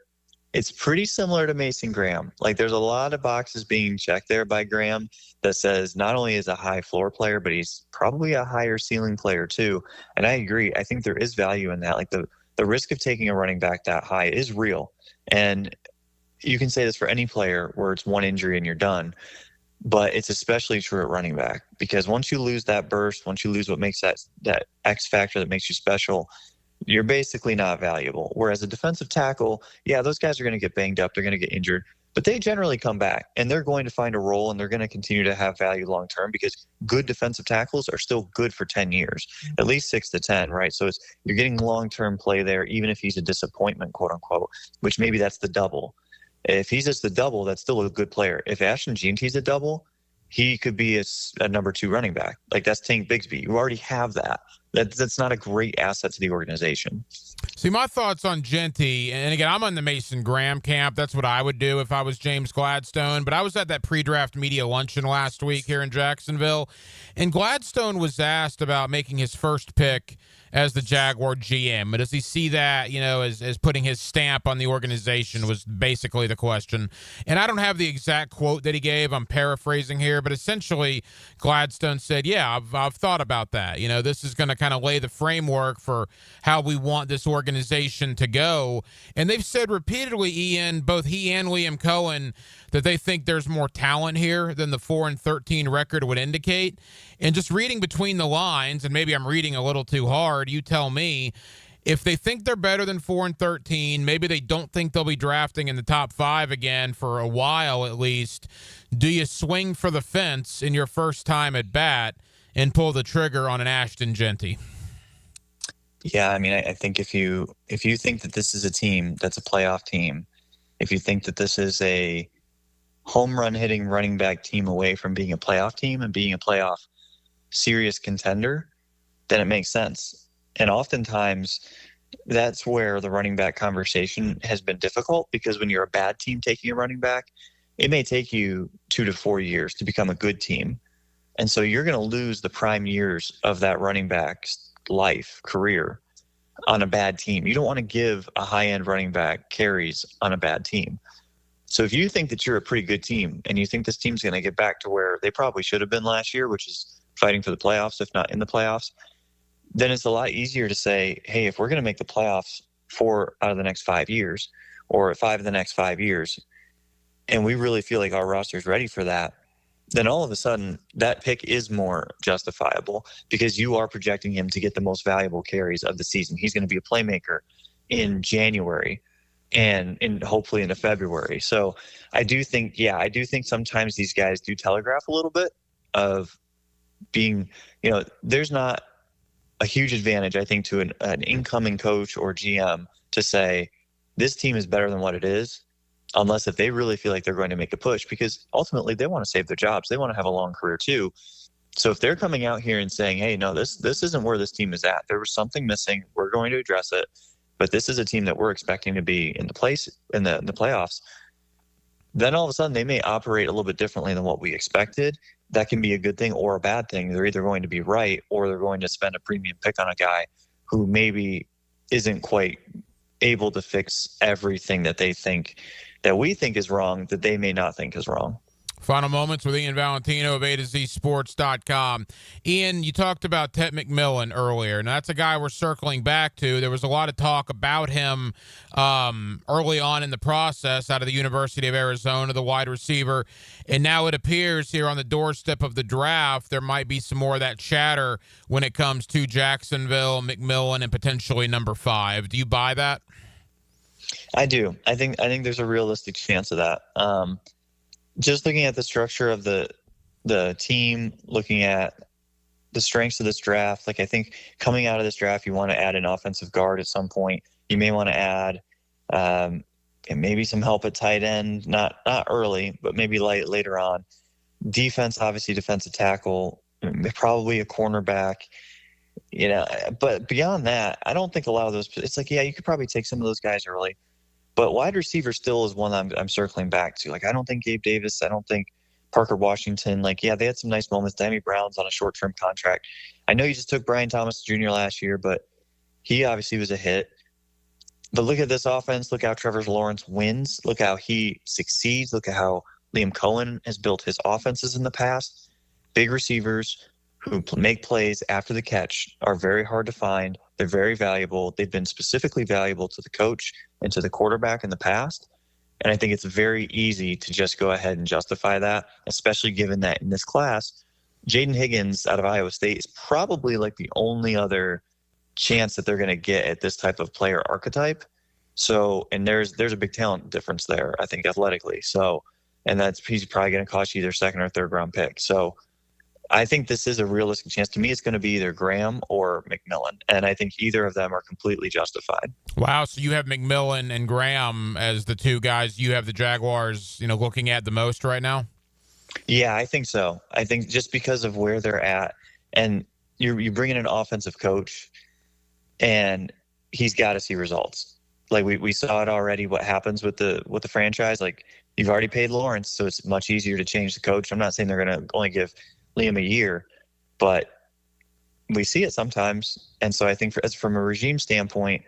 it's pretty similar to Mason Graham. Like, there's a lot of boxes being checked there by Graham that says not only is a high floor player, but he's probably a higher ceiling player too. And I agree. I think there is value in that. Like, the risk of taking a running back that high is real. And you can say this for any player where it's one injury and you're done. But it's especially true at running back, because once you lose that burst, once you lose what makes that X factor that makes you special, you're basically not valuable. Whereas a defensive tackle, those guys are going to get banged up, they're going to get injured, but they generally come back and they're going to find a role and they're going to continue to have value long term, because good defensive tackles are still good for 10 years, at least 6 to 10, right? So you're getting long term play there, even if he's a disappointment, quote unquote, which maybe that's the double. If he's just the double, that's still a good player. If Ashton Jeanty's a double, he could be a number 2 running back. Like, that's Tank Bigsby. You already have that. That's not a great asset to the organization. See, my thoughts on Jeanty, and again, I'm on the Mason Graham camp. That's what I would do if I was James Gladstone. But I was at that pre-draft media luncheon last week here in Jacksonville, and Gladstone was asked about making his first pick as the Jaguar GM? Does he see that, as putting his stamp on the organization was basically the question. And I don't have the exact quote that he gave. I'm paraphrasing here, but essentially Gladstone said, yeah, I've thought about that. This is going to kind of lay the framework for how we want this organization to go. And they've said repeatedly, Ian, both he and Liam Cohen, that they think there's more talent here than the 4-13 record would indicate. And just reading between the lines, and maybe I'm reading a little too hard, you tell me, if they think they're better than 4-13, maybe they don't think they'll be drafting in the top 5 again for a while at least, do you swing for the fence in your first time at bat and pull the trigger on an Ashton Genty? Yeah, I mean, I think if you think that this is a team that's a playoff team, if you think that this is a home run hitting running back team away from being a playoff team and being a playoff serious contender, then it makes sense. And oftentimes that's where the running back conversation has been difficult, because when you're a bad team taking a running back, it may take you 2 to 4 years to become a good team. And so you're going to lose the prime years of that running back's life, career on a bad team. You don't want to give a high-end running back carries on a bad team. So if you think that you're a pretty good team and you think this team's going to get back to where they probably should have been last year, which is fighting for the playoffs, if not in the playoffs, then it's a lot easier to say, hey, if we're going to make the playoffs 4 out of the next 5 years, or 5 of the next 5 years, and we really feel like our roster is ready for that, then all of a sudden that pick is more justifiable, because you are projecting him to get the most valuable carries of the season. He's going to be a playmaker in January and hopefully into February. So I do think sometimes these guys do telegraph a little bit of being, there's not a huge advantage, I think, to an incoming coach or GM to say this team is better than what it is, unless if they really feel like they're going to make a push, because ultimately they want to save their jobs. They want to have a long career too. So if they're coming out here and saying, hey, no, this isn't where this team is at. There was something missing. We're going to address it. But this is a team that we're expecting to be in the playoffs. Then all of a sudden they may operate a little bit differently than what we expected. That can be a good thing or a bad thing. They're either going to be right, or they're going to spend a premium pick on a guy who maybe isn't quite able to fix everything that we think is wrong, that they may not think is wrong. Final moments with Ian Valentino of A to Z Sports.com. Ian, you talked about Ted McMillan earlier, and that's a guy we're circling back to. There was a lot of talk about him early on in the process out of the University of Arizona, the wide receiver, and now it appears here on the doorstep of the draft there might be some more of that chatter when it comes to Jacksonville, McMillan, and potentially number 5. Do you buy that? I do. I think there's a realistic chance of that. Just looking at the structure of the team, looking at the strengths of this draft, I think coming out of this draft, you want to add an offensive guard at some point. You may want to add maybe some help at tight end, not early, but maybe later on. Defense, obviously defensive tackle, probably a cornerback. But beyond that, I don't think a lot of those. It's you could probably take some of those guys early. But wide receiver still is one I'm circling back to. I don't think Gabe Davis. I don't think Parker Washington. They had some nice moments. Demi Brown's on a short-term contract. I know you just took Brian Thomas Jr. last year, but he obviously was a hit. But look at this offense. Look how Trevor Lawrence wins. Look how he succeeds. Look at how Liam Cohen has built his offenses in the past. Big receivers who make plays after the catch are very hard to find. They're very valuable. They've been specifically valuable to the coach and to the quarterback in the past. And I think it's very easy to just go ahead and justify that, especially given that in this class, Jaden Higgins out of Iowa State is probably the only other chance that they're going to get at this type of player archetype. So, and there's a big talent difference there, I think, athletically. So, and he's probably going to cost you their 2nd or 3rd round pick. So I think this is a realistic chance. To me, it's going to be either Graham or McMillan, and I think either of them are completely justified. Wow, so you have McMillan and Graham as the 2 guys you have the Jaguars, looking at the most right now? Yeah, I think so. I think just because of where they're at, and you bring in an offensive coach, and he's got to see results. We saw it already. What happens with the franchise? You've already paid Lawrence, so it's much easier to change the coach. I'm not saying they're going to only give Liam a year, but we see it sometimes. And so I think from a regime standpoint,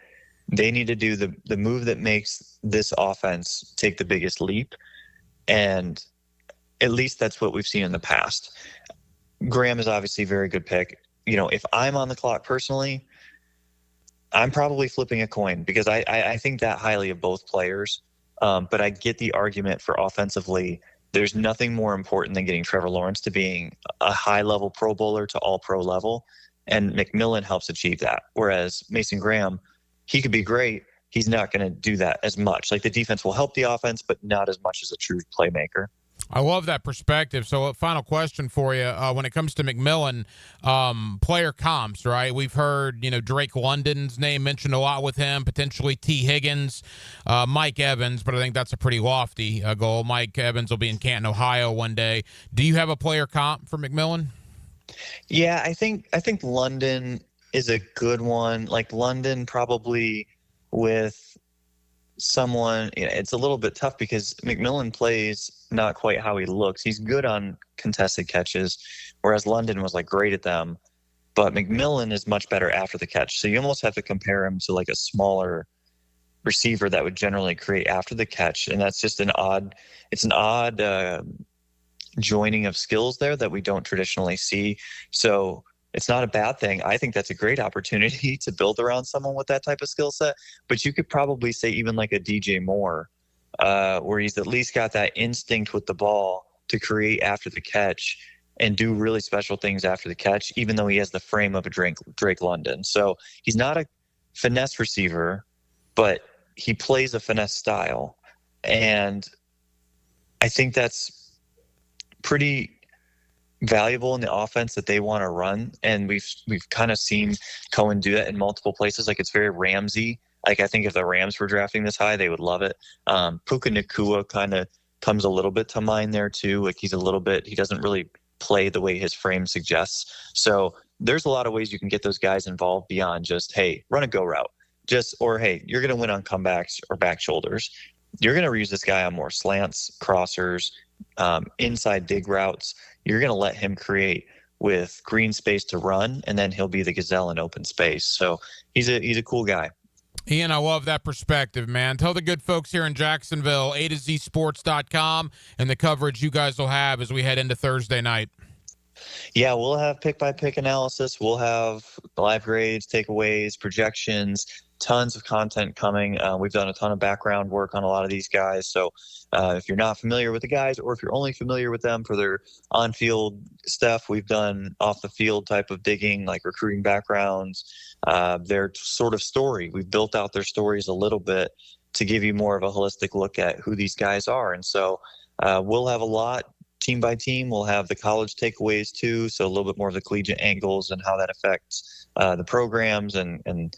they need to do the move that makes this offense take the biggest leap. And at least that's what we've seen in the past. Graham is obviously a very good pick. If I'm on the clock personally, I'm probably flipping a coin because I think that highly of both players. But I get the argument for offensively. There's nothing more important than getting Trevor Lawrence to being a high-level Pro Bowler to all-pro level, and McMillan helps achieve that. Whereas Mason Graham, he could be great. He's not going to do that as much. Like, the defense will help the offense, but not as much as a true playmaker. I love that perspective. So, a final question for you. When it comes to McMillan, player comps, right? We've heard, Drake London's name mentioned a lot with him, potentially T. Higgins, Mike Evans, but I think that's a pretty lofty goal. Mike Evans will be in Canton, Ohio one day. Do you have a player comp for McMillan? Yeah, I think London is a good one. Like, London probably with someone, it's a little bit tough because McMillan plays not quite how he looks. He's good on contested catches, whereas London was great at them. But McMillan is much better after the catch. So you almost have to compare him to a smaller receiver that would generally create after the catch. And that's just an odd joining of skills there that we don't traditionally see. So it's not a bad thing. I think that's a great opportunity to build around someone with that type of skill set. But you could probably say even like a DJ Moore, where he's at least got that instinct with the ball to create after the catch and do really special things after the catch, even though he has the frame of a Drake London. So he's not a finesse receiver, but he plays a finesse style. And I think that's pretty valuable in the offense that they want to run. And we've kind of seen Cohen do that in multiple places. It's very Ramsey. I think if the Rams were drafting this high, they would love it. Puka Nacua kind of comes a little bit to mind there too. He doesn't really play the way his frame suggests. So there's a lot of ways you can get those guys involved beyond just, hey, run a go route. Or, hey, you're going to win on comebacks or back shoulders. You're going to use this guy on more slants, crossers, inside dig routes. You're going to let him create with green space to run, and then he'll be the gazelle in open space. So he's a cool guy. Ian, I love that perspective, man. Tell the good folks here in Jacksonville, A2ZSports.com, and the coverage you guys will have as we head into Thursday night. Yeah, we'll have pick-by-pick analysis. We'll have live grades, takeaways, projections, tons of content coming. We've done a ton of background work on a lot of these guys. So if you're not familiar with the guys, or if you're only familiar with them for their on-field stuff, we've done off-the-field type of digging, like recruiting backgrounds, their sort of story. We've built out their stories a little bit to give you more of a holistic look at who these guys are. And so we'll have a lot team by team. We'll have the college takeaways too, so a little bit more of the collegiate angles and how that affects the programs and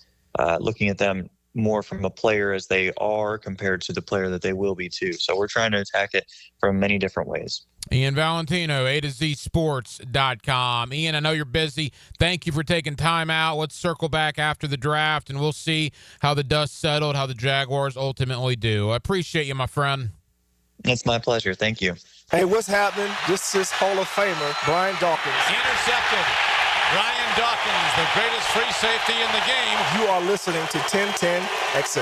looking at them more from a player as they are compared to the player that they will be too. So we're trying to attack it from many different ways. Ian Valentino, A2ZSports.com. Ian, I know you're busy. Thank you for taking time out. Let's circle back after the draft, and we'll see how the dust settled, how the Jaguars ultimately do. I appreciate you, my friend. It's my pleasure. Thank you. Hey, what's happening? This is Hall of Famer Brian Dawkins. Intercepted. Brian Dawkins, the greatest free safety in the game. You are listening to 1010 XL.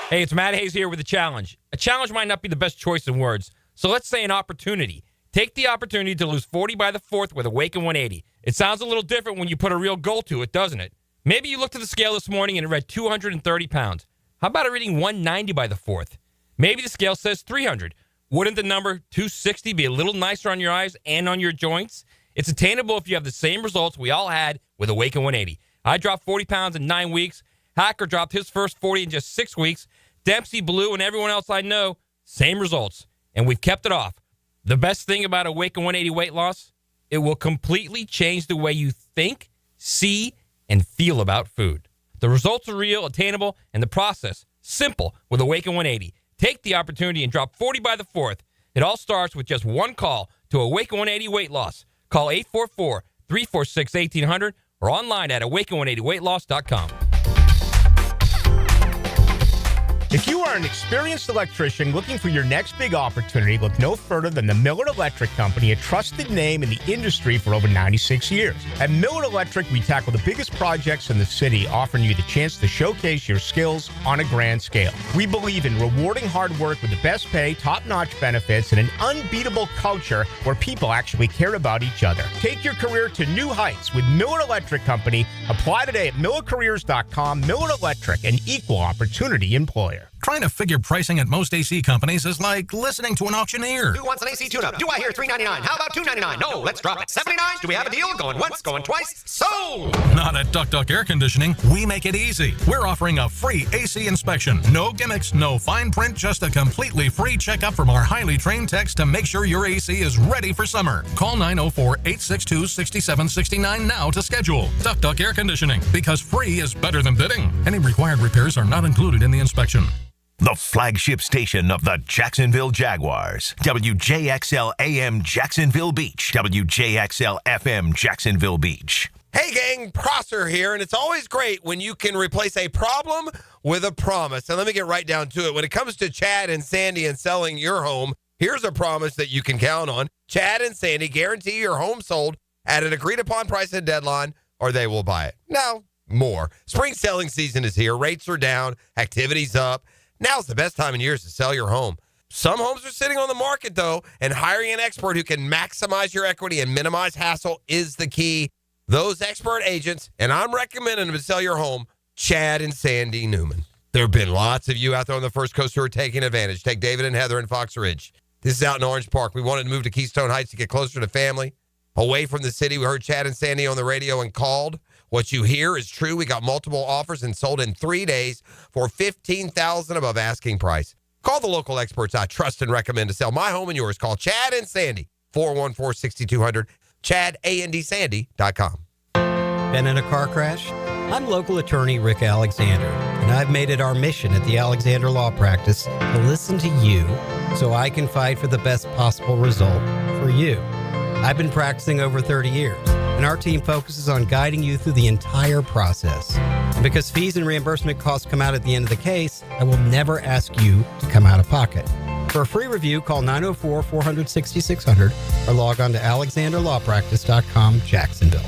Hey, it's Matt Hayes here with a challenge. A challenge might not be the best choice in words, so let's say an opportunity. Take the opportunity to lose 40 by the fourth with a Waken 180. It sounds a little different when you put a real goal to it, doesn't it? Maybe you looked at the scale this morning and it read 230 pounds. How about it reading 190 by the fourth? Maybe the scale says 300. Wouldn't the number 260 be a little nicer on your eyes and on your joints? It's attainable if you have the same results we all had with a Waken 180. I dropped 40 pounds in 9 weeks. Hacker dropped his first 40 in just 6 weeks. Dempsey, Blue, and everyone else I know, same results. And we've kept it off. The best thing about a Waken 180 weight loss, it will completely change the way you think, see, and feel about food. The results are real, attainable, and the process simple with a Waken 180. Take the opportunity and drop 40 by the fourth. It all starts with just one call to Awaken 180 Weight Loss. Call 844-346-1800 or online at awaken180weightloss.com. If you are an experienced electrician looking for your next big opportunity, look no further than the Miller Electric Company, a trusted name in the industry for over 96 years. At Miller Electric, we tackle the biggest projects in the city, offering you the chance to showcase your skills on a grand scale. We believe in rewarding hard work with the best pay, top-notch benefits, and an unbeatable culture where people actually care about each other. Take your career to new heights with Miller Electric Company. Apply today at millercareers.com. Miller Electric, an equal opportunity employer. Trying to figure pricing at most AC companies is like listening to an auctioneer. Who wants an AC tune-up? Do I hear $3.99? How about $2.99? No, let's drop it. $79? Do we have a deal? Going once, going twice? Sold! Not at Duck Duck Air Conditioning. We make it easy. We're offering a free AC inspection. No gimmicks, no fine print, just a completely free checkup from our highly trained techs to make sure your AC is ready for summer. Call 904-862-6769 now to schedule. Duck Duck Air Conditioning, because free is better than bidding. Any required repairs are not included in the inspection. The flagship station of the Jacksonville Jaguars. WJXL AM Jacksonville Beach. WJXL FM Jacksonville Beach. Hey gang, Prosser here, and it's always great when you can replace a problem with a promise. And let me get right down to it. When it comes to Chad and Sandy and selling your home, here's a promise that you can count on. Chad and Sandy guarantee your home sold at an agreed-upon price and deadline, or they will buy it. Now, more. Spring selling season is here. Rates are down. Activity's up. Now's the best time in years to sell your home. Some homes are sitting on the market, though, and hiring an expert who can maximize your equity and minimize hassle is the key. Those expert agents, and I'm recommending them to sell your home, Chad and Sandy Newman. There have been lots of you out there on the First Coast who are taking advantage. Take David and Heather in Fox Ridge. This is out in Orange Park. We wanted to move to Keystone Heights to get closer to family, away from the city. We heard Chad and Sandy on the radio and called. What you hear is true. We got multiple offers and sold in 3 days for $15,000 above asking price. Call the local experts I trust and recommend to sell my home and yours. Call Chad and Sandy, 414-6200, ChadAndSandy.com. Been in a car crash? I'm local attorney Rick Alexander, and I've made it our mission at the Alexander Law Practice to listen to you so I can fight for the best possible result for you. I've been practicing over 30 years, and our team focuses on guiding you through the entire process. And because fees and reimbursement costs come out at the end of the case, I will never ask you to come out of pocket. For a free review, call 904-400-6600 or log on to alexanderlawpractice.com, Jacksonville.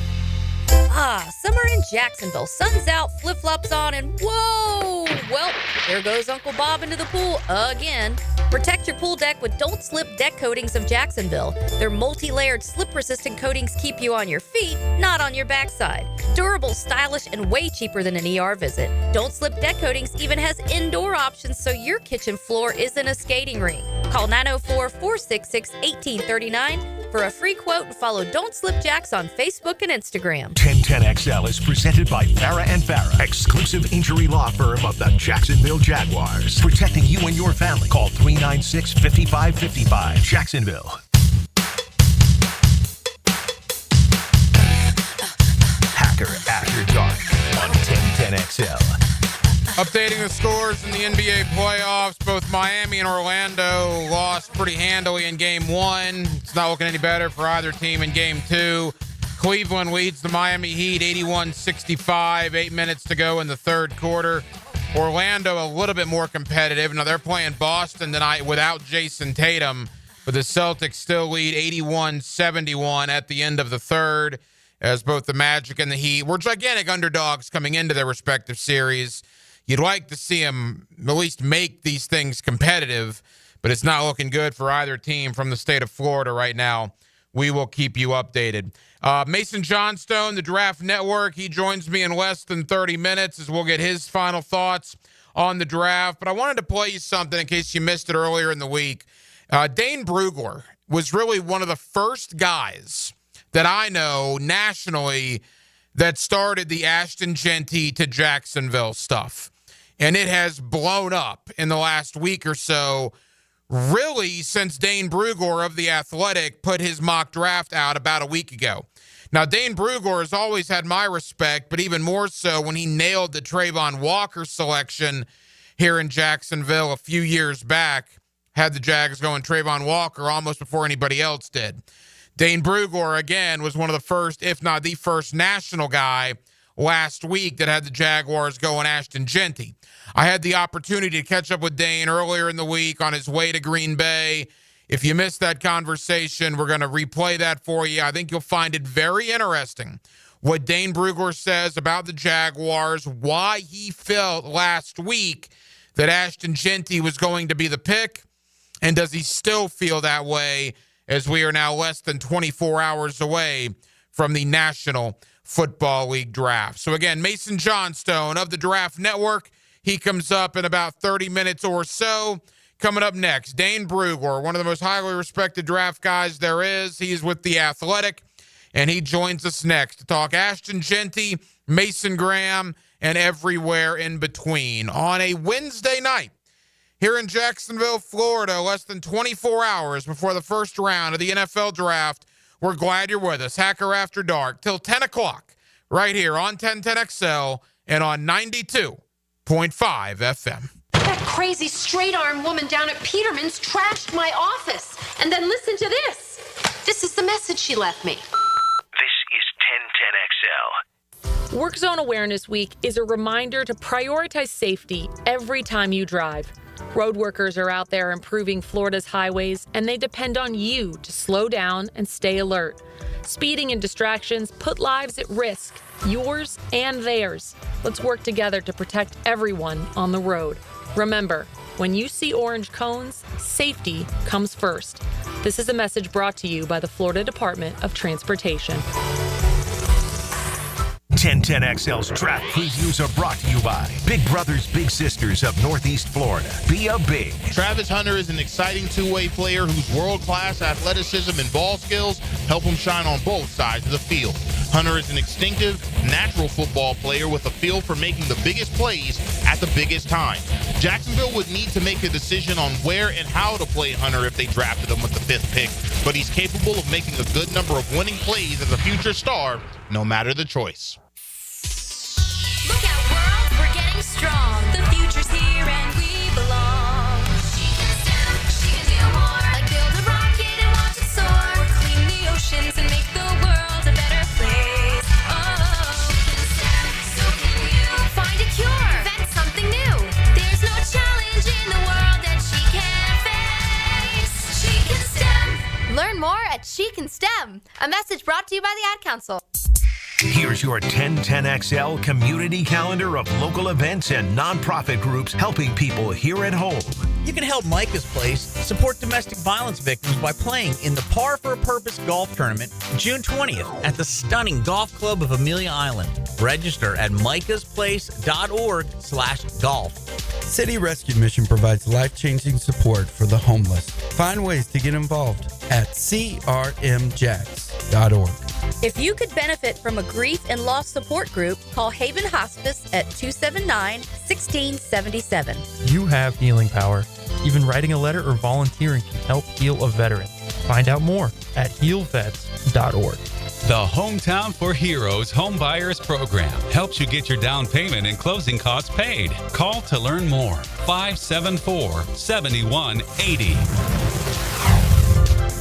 Ah, summer in Jacksonville. Sun's out, flip-flops on, and whoa! Well, there goes Uncle Bob into the pool again. Protect your pool deck with Don't Slip Deck Coatings of Jacksonville. Their multi-layered slip-resistant coatings keep you on your feet, not on your backside. Durable, stylish, and way cheaper than an ER visit. Don't Slip Deck Coatings even has indoor options so your kitchen floor isn't a skating rink. Call 904-466-1839 for a free quote and follow Don't Slip Jacks on Facebook and Instagram. 1010XL is presented by Farah and Farah, exclusive injury law firm of the Jacksonville Jaguars. Protecting you and your family. Call 396-5555. Jacksonville. Hacker After Dark on 1010XL. Updating the scores in the NBA playoffs, both Miami and Orlando lost pretty handily in Game 1. It's not looking any better for either team in Game 2. Cleveland leads the Miami Heat 81-65, 8 minutes to go in the third quarter. Orlando a little bit more competitive. Now they're playing Boston tonight without Jason Tatum, but the Celtics still lead 81-71 at the end of the third, as both the Magic and the Heat were gigantic underdogs coming into their respective series. You'd like to see them at least make these things competitive, but it's not looking good for either team from the state of Florida right now. We will keep you updated. Mason Johnstone, the Draft Network, he joins me in less than 30 minutes as we'll get his final thoughts on the draft. But I wanted to play you something in case you missed it earlier in the week. Dane Brugler was really one of the first guys that I know nationally that started the Ashton Genty to Jacksonville stuff. And it has blown up in the last week or so, really since Dane Brugler of The Athletic put his mock draft out about a week ago. Now, Dane Brugler has always had my respect, but even more so when he nailed the Trayvon Walker selection here in Jacksonville a few years back, had the Jags going Trayvon Walker almost before anybody else did. Dane Brugler, again, was one of the first, if not the first national guy last week that had the Jaguars going Ashton Genty. I had the opportunity to catch up with Dane earlier in the week on his way to Green Bay. If you missed that conversation, we're going to replay that for you. I think you'll find it very interesting what Dane Brugler says about the Jaguars, why he felt last week that Ashton Jeanty was going to be the pick, and does he still feel that way as we are now less than 24 hours away from the National Football League draft. So again, Mason Johnstone of the Draft Network, he comes up in about 30 minutes or so. Coming up next, Dane Brugler, one of the most highly respected draft guys there is. He's with The Athletic, and he joins us next to talk Ashton Jeanty, Mason Graham, and everywhere in between on a Wednesday night here in Jacksonville, Florida, less than 24 hours before the first round of the NFL draft. We're glad you're with us. Hacker After Dark till 10 o'clock right here on 1010XL and on 92.5 FM. That crazy straight-arm woman down at Peterman's trashed my office. And then listen to this. This is the message she left me. This is 1010XL. Work Zone Awareness Week is a reminder to prioritize safety every time you drive. Road workers are out there improving Florida's highways, and they depend on you to slow down and stay alert. Speeding and distractions put lives at risk, yours and theirs. Let's work together to protect everyone on the road. Remember, when you see orange cones, safety comes first. This is a message brought to you by the Florida Department of Transportation. 1010XL's draft previews are brought to you by Big Brothers Big Sisters of Northeast Florida. Be a big. Travis Hunter is an exciting two-way player whose world-class athleticism and ball skills help him shine on both sides of the field. Hunter is an instinctive, natural football player with a feel for making the biggest plays at the biggest time. Jacksonville would need to make a decision on where and how to play Hunter if they drafted him with the 5th pick, but he's capable of making a good number of winning plays as a future star, no matter the choice. Look out, world, we're getting strong. The future's here and we belong. She can STEM, she can do more. Like build a rocket and watch it soar. Or clean the oceans and make the world a better place. Oh, she can STEM, so can you. Find a cure, invent something new. There's no challenge in the world that she can't face. She can STEM. Learn more at She Can STEM. A message brought to you by the Ad Council. Here's your 1010XL community calendar of local events and nonprofit groups helping people here at home. You can help Micah's Place support domestic violence victims by playing in the Par for a Purpose golf tournament June 20th at the stunning Golf Club of Amelia Island. Register at micahsplace.org/golf. City Rescue Mission provides life-changing support for the homeless. Find ways to get involved at crmjax.org. If you could benefit from a grief and loss support group, call Haven Hospice at 279-1677. You have healing power. Even writing a letter or volunteering can help heal a veteran. Find out more at healvets.org. The Hometown for Heroes Home Buyers Program helps you get your down payment and closing costs paid. Call to learn more. 574-7180.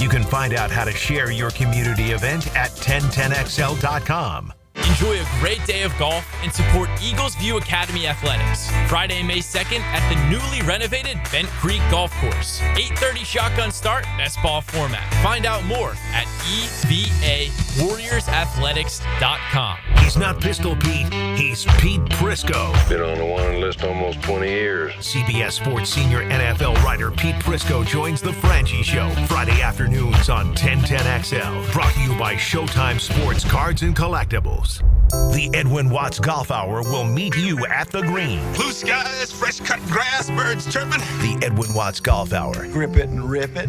You can find out how to share your community event at 1010XL.com. Enjoy a great day of golf and support Eagles View Academy Athletics. Friday, May 2nd at the newly renovated Bent Creek Golf Course. 8:30 shotgun start, best ball format. Find out more at EVAWarriorsathletics.com. He's not Pistol Pete, he's Pete Prisco. Been on the wanted list almost 20 years. CBS Sports senior NFL writer Pete Prisco joins the Franchi Show Friday afternoons on 1010XL. Brought to you by Showtime Sports Cards and Collectibles. The Edwin Watts Golf Hour will meet you at the green. Blue skies, fresh cut grass, birds chirping. The Edwin Watts Golf Hour. Grip it and rip it.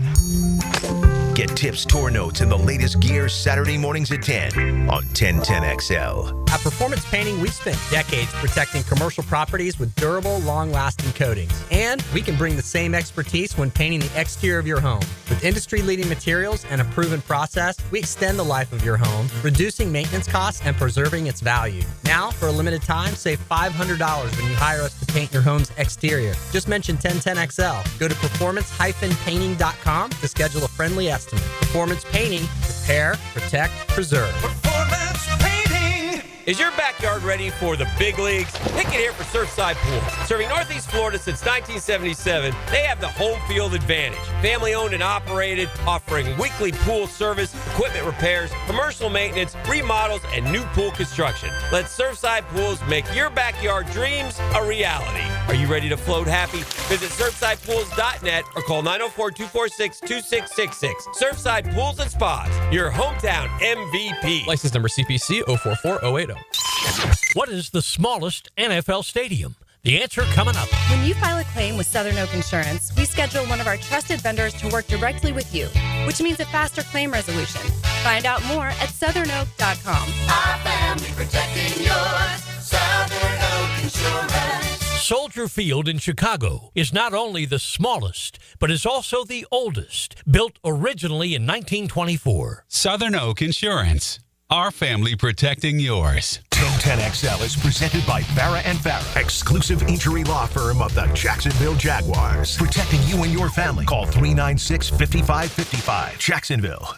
Get tips, tour notes, and the latest gears Saturday mornings at 10 on 1010XL. At Performance Painting, we've spent decades protecting commercial properties with durable, long-lasting coatings. And we can bring the same expertise when painting the exterior of your home. With industry-leading materials and a proven process, we extend the life of your home, reducing maintenance costs and preserving its value. Now, for a limited time, save $500 when you hire us to paint your home's exterior. Just mention 1010XL. Go to performance-painting.com to schedule a friendly estimate. Performance Painting. Repair, protect, preserve. Performance Painting. Is your backyard ready for the big leagues? Pick it here for Surfside Pools. Serving Northeast Florida since 1977, they have the home field advantage. Family owned and operated, offering weekly pool service, equipment repairs, commercial maintenance, remodels, and new pool construction. Let Surfside Pools make your backyard dreams a reality. Are you ready to float happy? Visit SurfsidePools.net or call 904-246-2666. Surfside Pools and Spas, your hometown MVP. License number CPC 044080. What is the smallest NFL stadium? The answer coming up. When you file a claim with Southern Oak Insurance, we schedule one of our trusted vendors to work directly with you, which means a faster claim resolution. Find out more at southernoak.com. Our family protecting yours. Southern Oak Insurance. Soldier Field in Chicago is not only the smallest, but is also the oldest, built originally in 1924. Southern Oak Insurance. Our family protecting yours. 1010XL is presented by Farah and Farah, exclusive injury law firm of the Jacksonville Jaguars. Protecting you and your family. Call 396-5555. Jacksonville.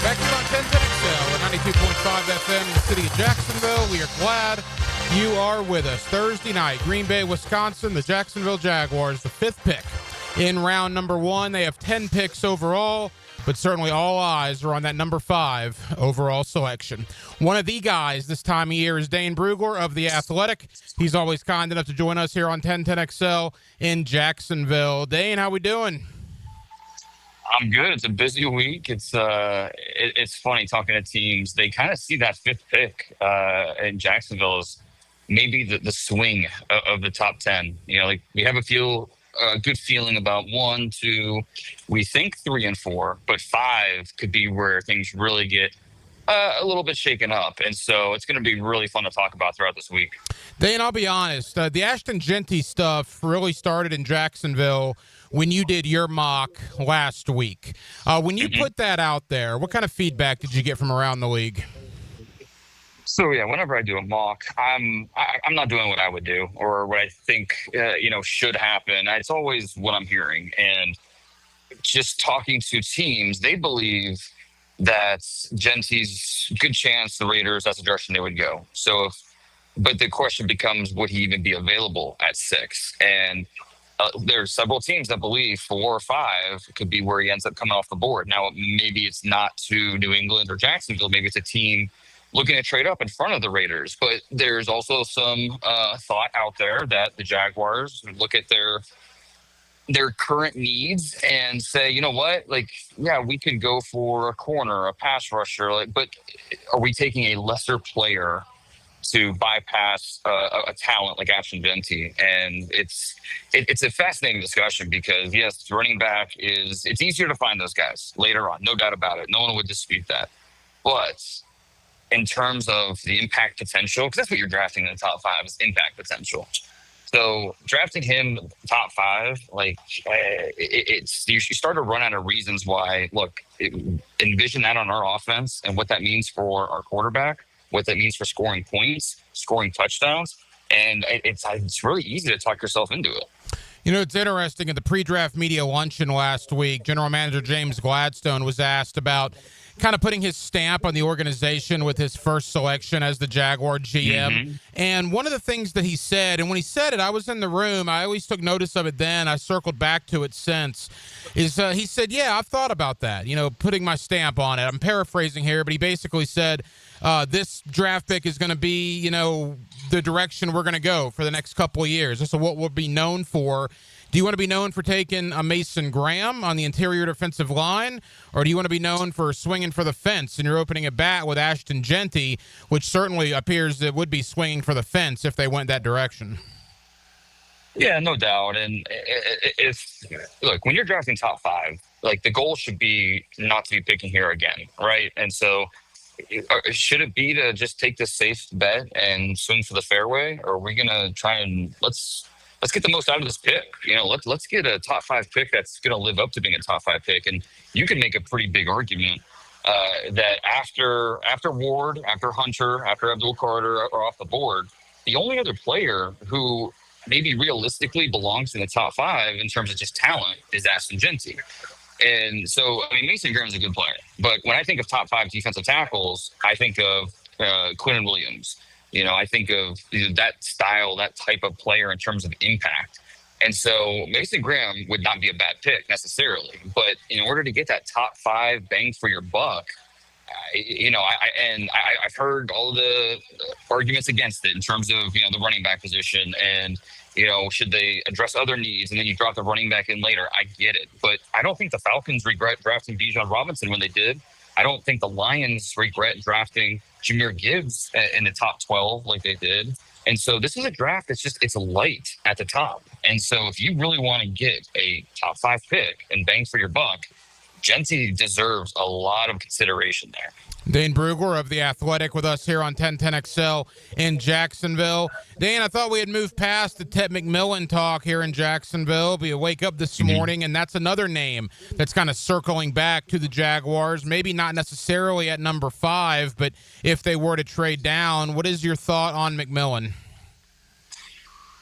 Back here on 1010XL at 92.5 FM in the city of Jacksonville. We are glad you are with us. Thursday night, Green Bay, Wisconsin, the Jacksonville Jaguars, the 5th pick in round number 1. They have 10 picks overall, but certainly all eyes are on that number 5 overall selection. One of the guys this time of year is Dane Brugler of The Athletic. He's always kind enough to join us here on 1010XL in Jacksonville. Dane, how we doing? I'm good. It's a busy week. It's funny talking to teams. They kind of see that 5th pick in Jacksonville as maybe the swing of the top 10. You know, like we have a good feeling about 1, 2, we think 3 and 4, but 5 could be where things really get a little bit shaken up. And so it's going to be really fun to talk about throughout this week. Dane, I'll be honest. The Ashton Jeanty stuff really started in Jacksonville when you did your mock last week. When you put that out there, what kind of feedback did you get from around the league? So yeah, whenever I do a mock, I'm not doing what I would do or what I think should happen. It's always what I'm hearing, and just talking to teams, they believe that Genty's good chance the Raiders, that's the direction they would go. So, but the question becomes, would he even be available at 6? And there are several teams that believe 4 or 5 could be where he ends up coming off the board. Now, maybe it's not to New England or Jacksonville. Maybe it's a team looking to trade up in front of the Raiders. But there's also some thought out there that the Jaguars would look at their current needs and say, you know what, like, yeah, we could go for a corner, a pass rusher, but are we taking a lesser player to bypass a talent like Ashton Jeanty? And it's a fascinating discussion because, yes, running back it's easier to find those guys later on, no doubt about it. No one would dispute that. But in terms of the impact potential, because that's what you're drafting in the top 5 is impact potential. So drafting him top 5, like you start to run out of reasons why. Look, envision that on our offense and what that means for our quarterback, what that means for scoring points, scoring touchdowns, and it's really easy to talk yourself into it. You know, it's interesting. At the pre-draft media luncheon last week, General Manager James Gladstone was asked about kind of putting his stamp on the organization with his first selection as the Jaguar GM. Mm-hmm. And one of the things that he said, and when he said it, I was in the room. I always took notice of it then. I circled back to it since, is he said, yeah, I've thought about that, putting my stamp on it. I'm paraphrasing here, but he basically said, this draft pick is going to be, the direction we're going to go for the next couple of years. This is what we'll be known for. Do you want to be known for taking a Mason Graham on the interior defensive line, or do you want to be known for swinging for the fence and you're opening a bat with Ashton Jeanty, which certainly appears it would be swinging for the fence if they went that direction? Yeah, no doubt. And look, when you're drafting top 5, like the goal should be not to be picking here again, right? And so should it be to just take the safe bet and swing for the fairway, or are we going to try and let's get the most out of this pick? Let's get a top 5 pick that's going to live up to being a top 5 pick. And you can make a pretty big argument that after Ward, after Hunter, after Abdul Carter are off the board, the only other player who maybe realistically belongs in the top 5 in terms of just talent is Ashton Jeanty. And so, I mean, Mason Graham's a good player. But when I think of top 5 defensive tackles, I think of Quinnen Williams. I think of that style, that type of player in terms of impact. And so Mason Graham would not be a bad pick necessarily. But in order to get that top 5 bang for your buck, I've heard all the arguments against it in terms of, the running back position and, should they address other needs and then you drop the running back in later. I get it. But I don't think the Falcons regret drafting Bijan Robinson when they did. I don't think the Lions regret drafting Jahmyr Gibbs in the top 12 like they did. And so this is a draft that's it's light at the top. And so if you really want to get a top 5 pick and bang for your buck, Genty deserves a lot of consideration there. Dane Brugler of The Athletic with us here on 1010XL in Jacksonville. Dane, I thought we had moved past the Ted McMillan talk here in Jacksonville. But you wake up this morning, and that's another name that's kind of circling back to the Jaguars. Maybe not necessarily at number 5, but if they were to trade down, what is your thought on McMillan?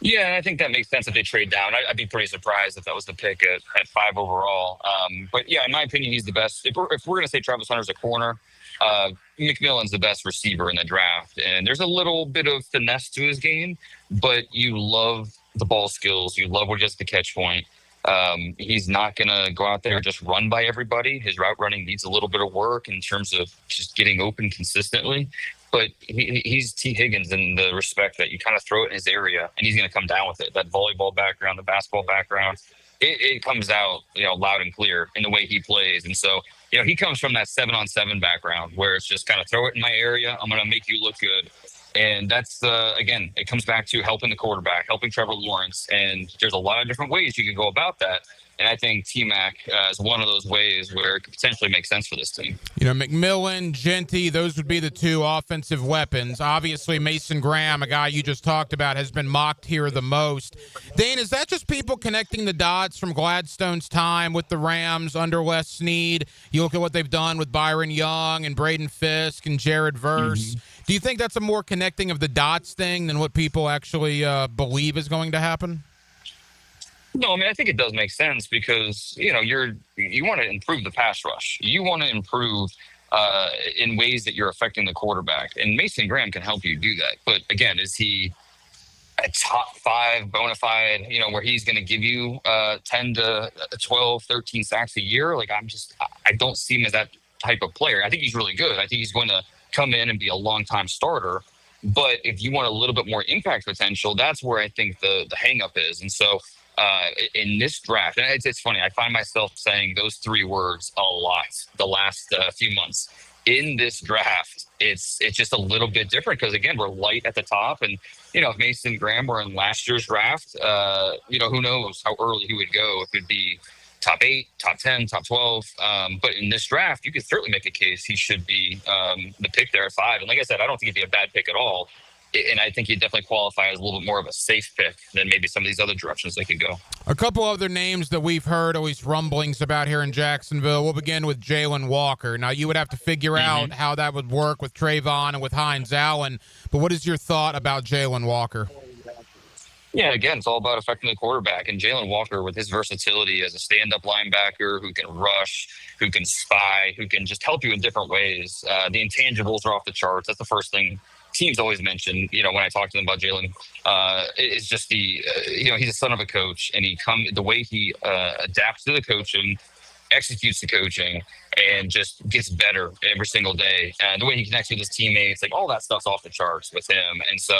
Yeah, I think that makes sense if they trade down. I'd be pretty surprised if that was the pick at 5 overall. But yeah, in my opinion, he's the best. If we're going to say Travis Hunter's a corner, McMillan's the best receiver in the draft. And there's a little bit of finesse to his game, but you love the ball skills. You love what he does at the catch point. He's not going to go out there and just run by everybody. His route running needs a little bit of work in terms of just getting open consistently. But he's T. Higgins in the respect that you kind of throw it in his area, and he's going to come down with it. That volleyball background, the basketball background, it comes out, loud and clear in the way he plays. And so, he comes from that 7-on-7 background where it's just kind of throw it in my area. I'm going to make you look good. And that's, again, it comes back to helping the quarterback, helping Trevor Lawrence. And there's a lot of different ways you can go about that. And I think T-Mac is one of those ways where it could potentially make sense for this team. McMillan, Genty, those would be the 2 offensive weapons. Obviously, Mason Graham, a guy you just talked about, has been mocked here the most. Dane, is that just people connecting the dots from Gladstone's time with the Rams under Les Snead? You look at what they've done with Byron Young and Braden Fisk and Jared Verse. Mm-hmm. Do you think that's a more connecting of the dots thing than what people actually believe is going to happen? No, I mean, I think it does make sense because, you want to improve the pass rush. You want to improve in ways that you're affecting the quarterback. And Mason Graham can help you do that. But again, is he a top 5 bona fide, where he's going to give you 10 to 12, 13 sacks a year? I don't see him as that type of player. I think he's really good. I think he's going to come in and be a long-time starter. But if you want a little bit more impact potential, that's where I think the hang-up is. And so, in this draft, and it's funny, I find myself saying those 3 words a lot the last few months. In this draft, it's just a little bit different because, again, we're light at the top. And, if Mason Graham were in last year's draft, who knows how early he would go. It could be top 8, top 10, top 12. But in this draft, you could certainly make a case he should be the pick there at 5. And like I said, I don't think he'd be a bad pick at all. And I think he'd definitely qualify as a little bit more of a safe pick than maybe some of these other directions they could go. A couple other names that we've heard, at least rumblings about here in Jacksonville. We'll begin with Jalen Walker. Now, you would have to figure out how that would work with Trayvon and with Hines Allen. But what is your thought about Jalen Walker? Yeah, again, it's all about affecting the quarterback. And Jalen Walker, with his versatility as a stand-up linebacker who can rush, who can spy, who can just help you in different ways. The intangibles are off the charts. That's the first thing teams always mention, when I talk to them about Jalen, it's just he's a son of a coach, and the way he adapts to the coaching, executes the coaching, and just gets better every single day. And the way he connects with his teammates, all that stuff's off the charts with him. And so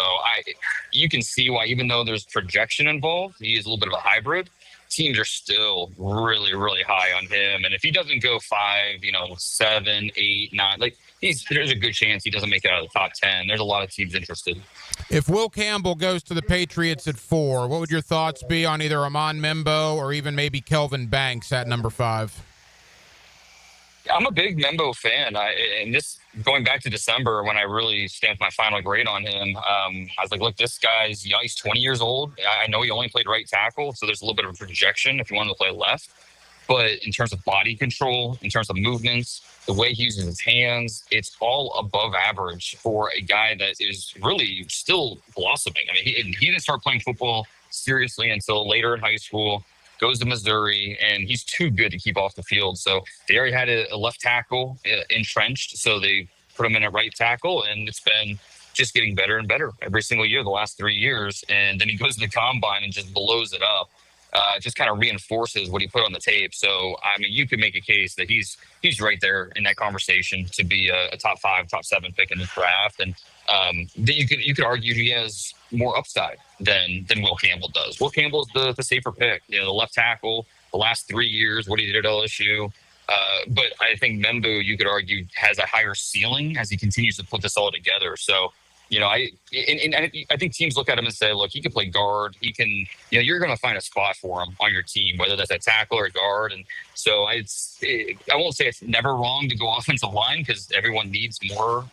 you can see why, even though there's projection involved, he is a little bit of a hybrid. Teams are still really, really high on him. And if he doesn't go 5, 7, 8, 9, there's a good chance he doesn't make it out of the top 10. There's a lot of teams interested. If Will Campbell goes to the Patriots at 4, what would your thoughts be on either Amon Membo or even maybe Kelvin Banks at number 5? I'm a big Membo fan. And this going back to December when I really stamped my final grade on him, I was like, look, this guy's young. He's 20 years old. I know he only played right tackle, so there's a little bit of projection if you wanted to play left. But in terms of body control, in terms of movements, the way he uses his hands, it's all above average for a guy that is really still blossoming. I mean, he didn't start playing football seriously until later in high school. goes to Missouri, and he's too good to keep off the field. So they already had a left tackle entrenched, so they put him in at right tackle, and it's been just getting better and better every single year the last 3 years. And then he goes to the combine and just blows it up. Just kind of reinforces what he put on the tape. So, I mean, you could make a case that he's right there in that conversation to be a top 5, top 7 pick in this draft. And that you could argue he has more upside than Will Campbell does. Will Campbell's the safer pick. You know, the left tackle, the last 3 years, what he did at LSU. But I think Membu, you could argue, has a higher ceiling as he continues to put this all together. So, you know, I think teams look at him and say, look, he can play guard. He can, you know, you're going to find a spot for him on your team, whether that's a tackle or a guard. And so I won't say it's never wrong to go offensive line because everyone needs more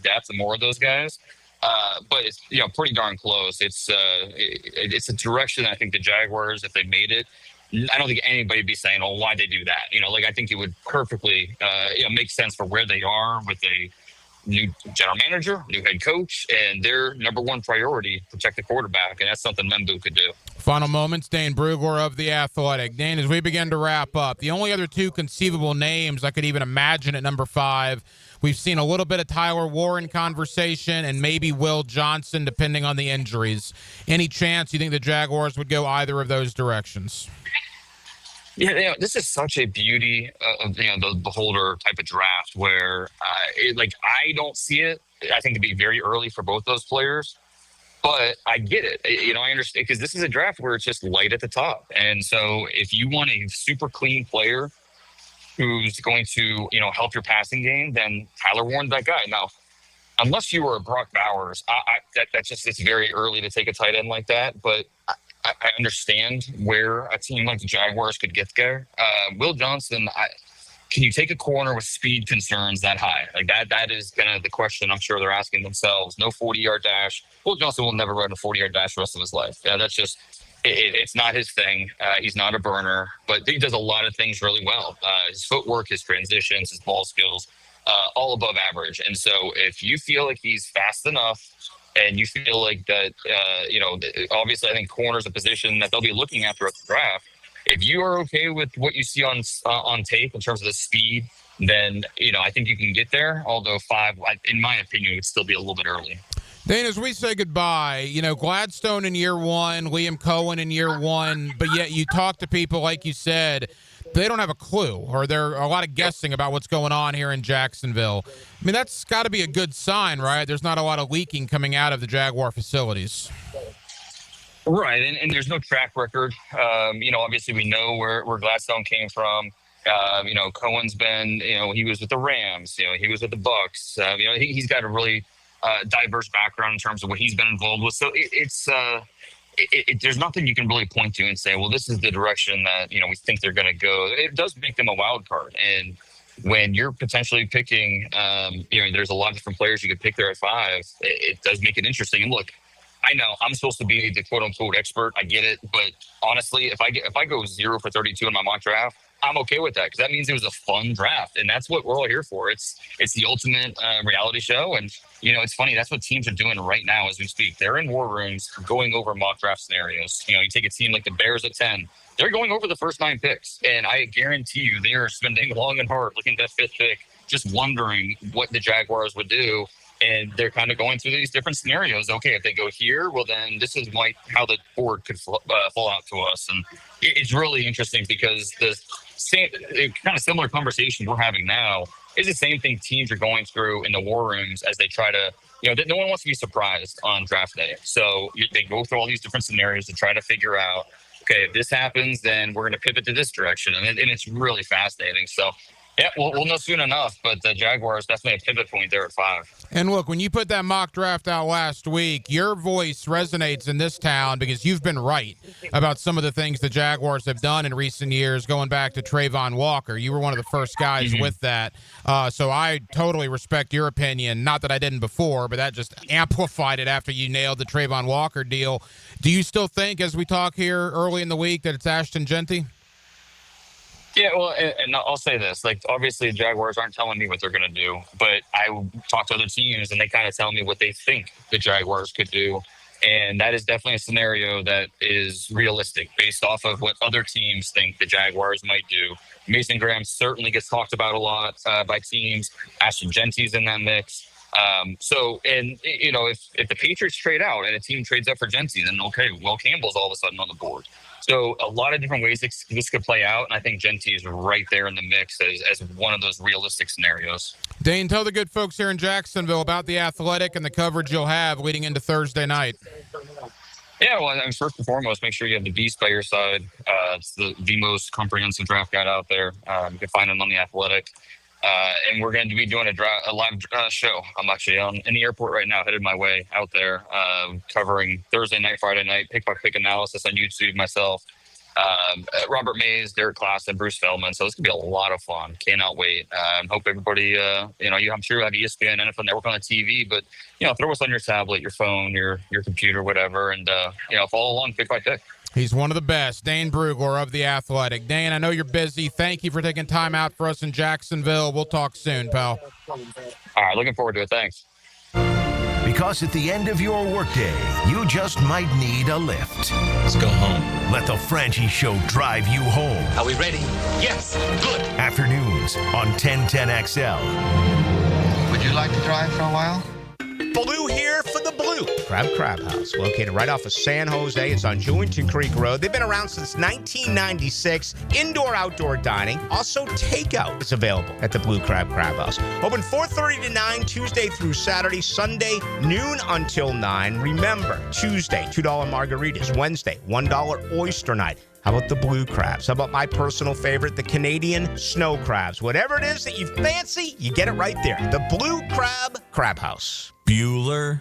depth and more of those guys. But it's, you know, pretty darn close. It's a direction I think the Jaguars, if they made it, I don't think anybody would be saying, oh, why'd they do that? You know, like I think it would perfectly, make sense for where they are with a new general manager, new head coach, and their number one priority, protect the quarterback, and that's something Membu could do. Final moments, Dane Brugler of The Athletic. Dane, as we begin to wrap up, the only other 2 conceivable names I could even imagine at number 5, we've seen a little bit of Tyler Warren conversation and maybe Will Johnson, depending on the injuries. Any chance you think the Jaguars would go either of those directions? Yeah, you know, this is such a beauty of the beholder type of draft where, I don't see it. I think it'd be very early for both those players, but I get it. You know, I understand because this is a draft where it's just light at the top, and so if you want a super clean player who's going to, you know, help your passing game, then Tyler Warren's that guy. Now, unless you were a Brock Bowers, that's just it's very early to take a tight end like that, but. I understand where a team like the Jaguars could get there. Will Johnson, can you take a corner with speed concerns that high? Like that is kind of the question I'm sure they're asking themselves. No 40-yard dash. Will Johnson will never run a 40-yard dash the rest of his life. Yeah, that's just it's not his thing. He's not a burner, but he does a lot of things really well. His footwork, his transitions, his ball skills, all above average. And so if you feel like he's fast enough, and you feel like that, obviously I think corner's a position that they'll be looking at throughout the draft. If you are okay with what you see on tape in terms of the speed, then, you know, I think you can get there. Although 5, in my opinion, would still be a little bit early. Dane, as we say goodbye, you know, Gladstone in year 1, Liam Cohen in year 1, but yet you talk to people, like you said, they don't have a clue, or they're a lot of guessing about what's going on here in Jacksonville. I mean, that's got to be a good sign, right? There's not a lot of leaking coming out of the Jaguar facilities. Right, and there's no track record. Obviously we know where Gladstone came from. Cohen's been, he was with the Rams, he was with the Bucks. He's got a really diverse background in terms of what he's been involved with. So there's nothing you can really point to and say, well, this is the direction that, we think they're going to go. It does make them a wild card. And when you're potentially picking, there's a lot of different players you could pick there at 5. It does make it interesting. And look, I know I'm supposed to be the quote unquote expert. I get it. But honestly, if I go 0 for 32 in my mock draft, I'm okay with that because that means it was a fun draft. And that's what we're all here for. It's the ultimate reality show. And, it's funny. That's what teams are doing right now as we speak. They're in war rooms going over mock draft scenarios. You take a team like the Bears at 10. They're going over the first 9 picks. And I guarantee you they are spending long and hard looking at that 5th pick, just wondering what the Jaguars would do. And they're kind of going through these different scenarios. Okay, if they go here, well, then this is how the board could fall out to us. And it's really interesting because the same kind of similar conversation we're having now is the same thing teams are going through in the war rooms as they try to, no one wants to be surprised on draft day. So they go through all these different scenarios to try to figure out, okay, if this happens, then we're going to pivot to this direction. And it's really fascinating. So, yeah, we'll know soon enough, but the Jaguars definitely a pivot point there at 5. And look, when you put that mock draft out last week, your voice resonates in this town because you've been right about some of the things the Jaguars have done in recent years, going back to Trayvon Walker. You were one of the first guys with that. So I totally respect your opinion. Not that I didn't before, but that just amplified it after you nailed the Trayvon Walker deal. Do you still think, as we talk here early in the week, that it's Ashton Genty? Yeah, well, and I'll say this. Like, obviously, the Jaguars aren't telling me what they're going to do, but I talk to other teams, and they kind of tell me what they think the Jaguars could do. And that is definitely a scenario that is realistic based off of what other teams think the Jaguars might do. Mason Graham certainly gets talked about a lot by teams. Ashton Genty's in that mix. If the Patriots trade out and a team trades up for Genty, then okay, Will Campbell's all of a sudden on the board. So a lot of different ways this could play out, and I think Genty is right there in the mix as one of those realistic scenarios. Dane, tell the good folks here in Jacksonville about the Athletic and the coverage you'll have leading into Thursday night. Yeah, well, first and foremost, make sure you have the Beast by your side. It's the most comprehensive draft guide out there. You can find it on the Athletic. And we're going to be doing a live show. I'm actually in the airport right now, headed my way out there, covering Thursday night, Friday night, pick-by-pick analysis on YouTube myself. Robert Mays, Derek Klass, and Bruce Feldman. So it's going to be a lot of fun. Cannot wait. Hope everybody, I'm sure you have ESPN, NFL Network on the TV, but, throw us on your tablet, your phone, your computer, whatever, and, follow along pick-by-pick. He's one of the best, Dane Brugler of The Athletic. Dane, I know you're busy. Thank you for taking time out for us in Jacksonville. We'll talk soon, pal. All right, looking forward to it. Thanks. Because at the end of your workday, you just might need a lift. Let's go home. Let the Franchi Show drive you home. Are we ready? Yes. Good. Afternoons on 1010XL. Would you like to drive for a while? Blue here for the Blue Crab House, located right off of San Jose. It's on Jewington Creek Road. They've been around since 1996. Indoor, outdoor dining. Also, takeout is available at the Blue Crab House. Open 4:30 to 9, Tuesday through Saturday. Sunday, noon until 9. Remember, Tuesday, $2 margaritas. Wednesday, $1 oyster night. How about the blue crabs? How about my personal favorite, the Canadian snow crabs? Whatever it is that you fancy, you get it right there. The Blue Crab House. Bueller,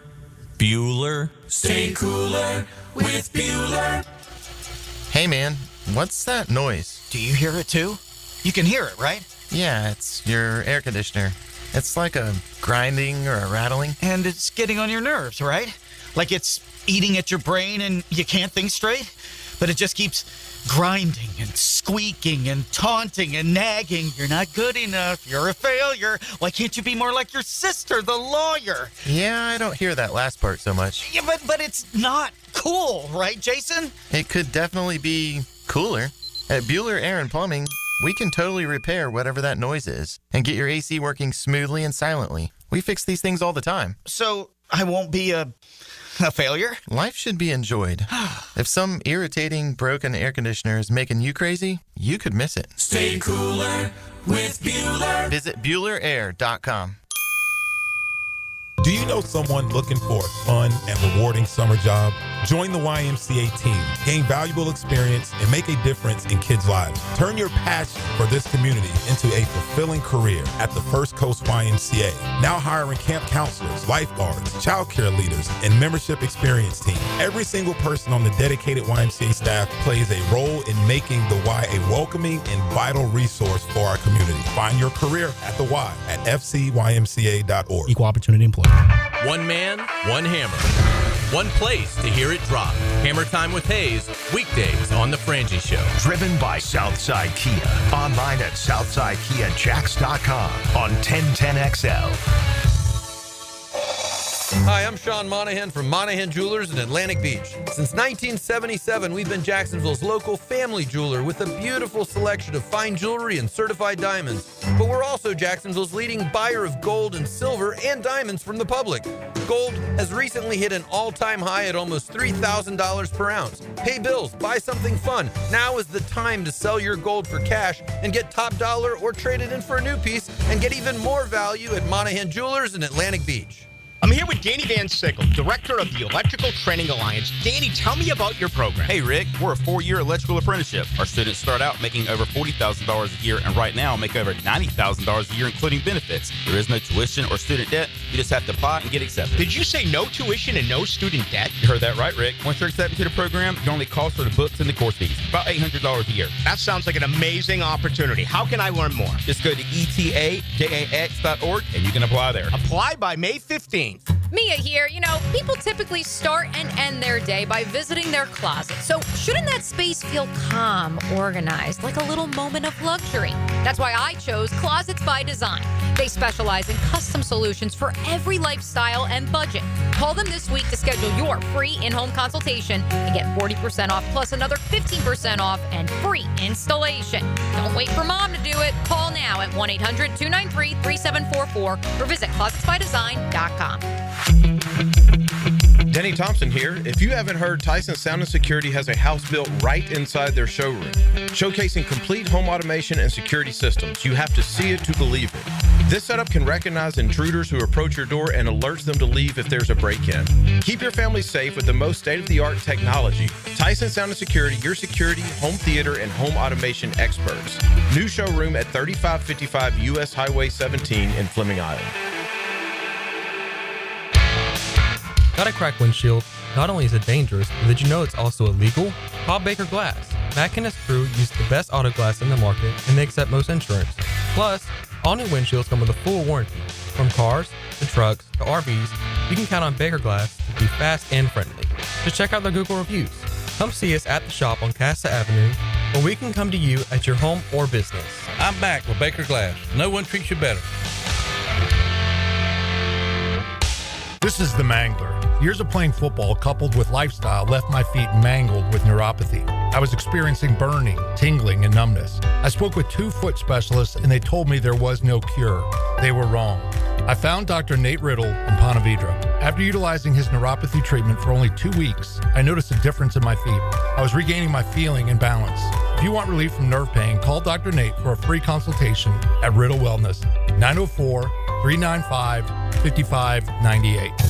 stay cooler with Bueller. Hey man, what's that noise? Do you hear it too? You can hear it, right? Yeah, it's your air conditioner. It's like a grinding or a rattling. And it's getting on your nerves, right? Like it's eating at your brain and you can't think straight? But it just keeps grinding and squeaking and taunting and nagging. You're not good enough. You're a failure. Why can't you be more like your sister, the lawyer? Yeah, I don't hear that last part so much. Yeah, but it's not cool, right, Jason? It could definitely be cooler. At Bueller Air and Plumbing, we can totally repair whatever that noise is and get your AC working smoothly and silently. We fix these things all the time. So I won't be a failure? Life should be enjoyed. If some irritating, broken air conditioner is making you crazy, you could miss it. Stay cooler with Bueller. Visit BuellerAir.com. Do you know someone looking for a fun and rewarding summer job? Join the YMCA team, gain valuable experience, and make a difference in kids' lives. Turn your passion for this community into a fulfilling career at the First Coast YMCA. Now hiring camp counselors, lifeguards, child care leaders, and membership experience team. Every single person on the dedicated YMCA staff plays a role in making the Y a welcoming and vital resource for our community. Find your career at the Y at fcymca.org. Equal opportunity employer. One man, one hammer. One place to hear it drop. Hammer Time with Hayes, weekdays on The Franchi Show. Driven by Southside Kia. Online at SouthsideKiaJacks.com on 1010XL. Hi, I'm Sean Monahan from Monahan Jewelers in Atlantic Beach. Since 1977, we've been Jacksonville's local family jeweler with a beautiful selection of fine jewelry and certified diamonds. But we're also Jacksonville's leading buyer of gold and silver and diamonds from the public. Gold has recently hit an all-time high at almost $3,000 per ounce. Pay bills, buy something fun. Now is the time to sell your gold for cash and get top dollar or trade it in for a new piece and get even more value at Monahan Jewelers in Atlantic Beach. I'm here with Danny Van Sickle, Director of the Electrical Training Alliance. Danny, tell me about your program. Hey, Rick, we're a 4-year electrical apprenticeship. Our students start out making over $40,000 a year and right now make over $90,000 a year, including benefits. There is no tuition or student debt. You just have to apply and get accepted. Did you say no tuition and no student debt? You heard that right, Rick. Once you're accepted to the program, your only cost for the books and the course fees. About $800 a year. That sounds like an amazing opportunity. How can I learn more? Just go to etajax.org and you can apply there. Apply by May 15th. Mia here. People typically start and end their day by visiting their closet. So shouldn't that space feel calm, organized, like a little moment of luxury? That's why I chose Closets by Design. They specialize in custom solutions for every lifestyle and budget. Call them this week to schedule your free in-home consultation and get 40% off plus another 15% off and free installation. Don't wait for mom to do it. Call now at 1-800-293-3744 or visit closetsbydesign.com. Denny Thompson here. If you haven't heard, Tyson Sound & Security has a house built right inside their showroom, showcasing complete home automation and security systems. You have to see it to believe it. This setup can recognize intruders who approach your door and alerts them to leave if there's a break-in. Keep your family safe with the most state-of-the-art technology. Tyson Sound & Security, your security, home theater, and home automation experts. New showroom at 3555 U.S. Highway 17 in Fleming Island. Got a cracked windshield? Not only is it dangerous, but did you know it's also illegal? Call Baker Glass. Mack and his crew use the best auto glass in the market, and they accept most insurance. Plus, all new windshields come with a full warranty. From cars, to trucks, to RVs, you can count on Baker Glass to be fast and friendly. Just check out their Google reviews. Come see us at the shop on Casta Avenue, or we can come to you at your home or business. I'm back with Baker Glass. No one treats you better. This is the Mangler. Years of playing football coupled with lifestyle left my feet mangled with neuropathy. I was experiencing burning, tingling, and numbness. I spoke with 2 foot specialists and they told me there was no cure. They were wrong. I found Dr. Nate Riddle in Ponte Vedra. After utilizing his neuropathy treatment for only 2 weeks, I noticed a difference in my feet. I was regaining my feeling and balance. If you want relief from nerve pain, call Dr. Nate for a free consultation at Riddle Wellness, 904-395-5598.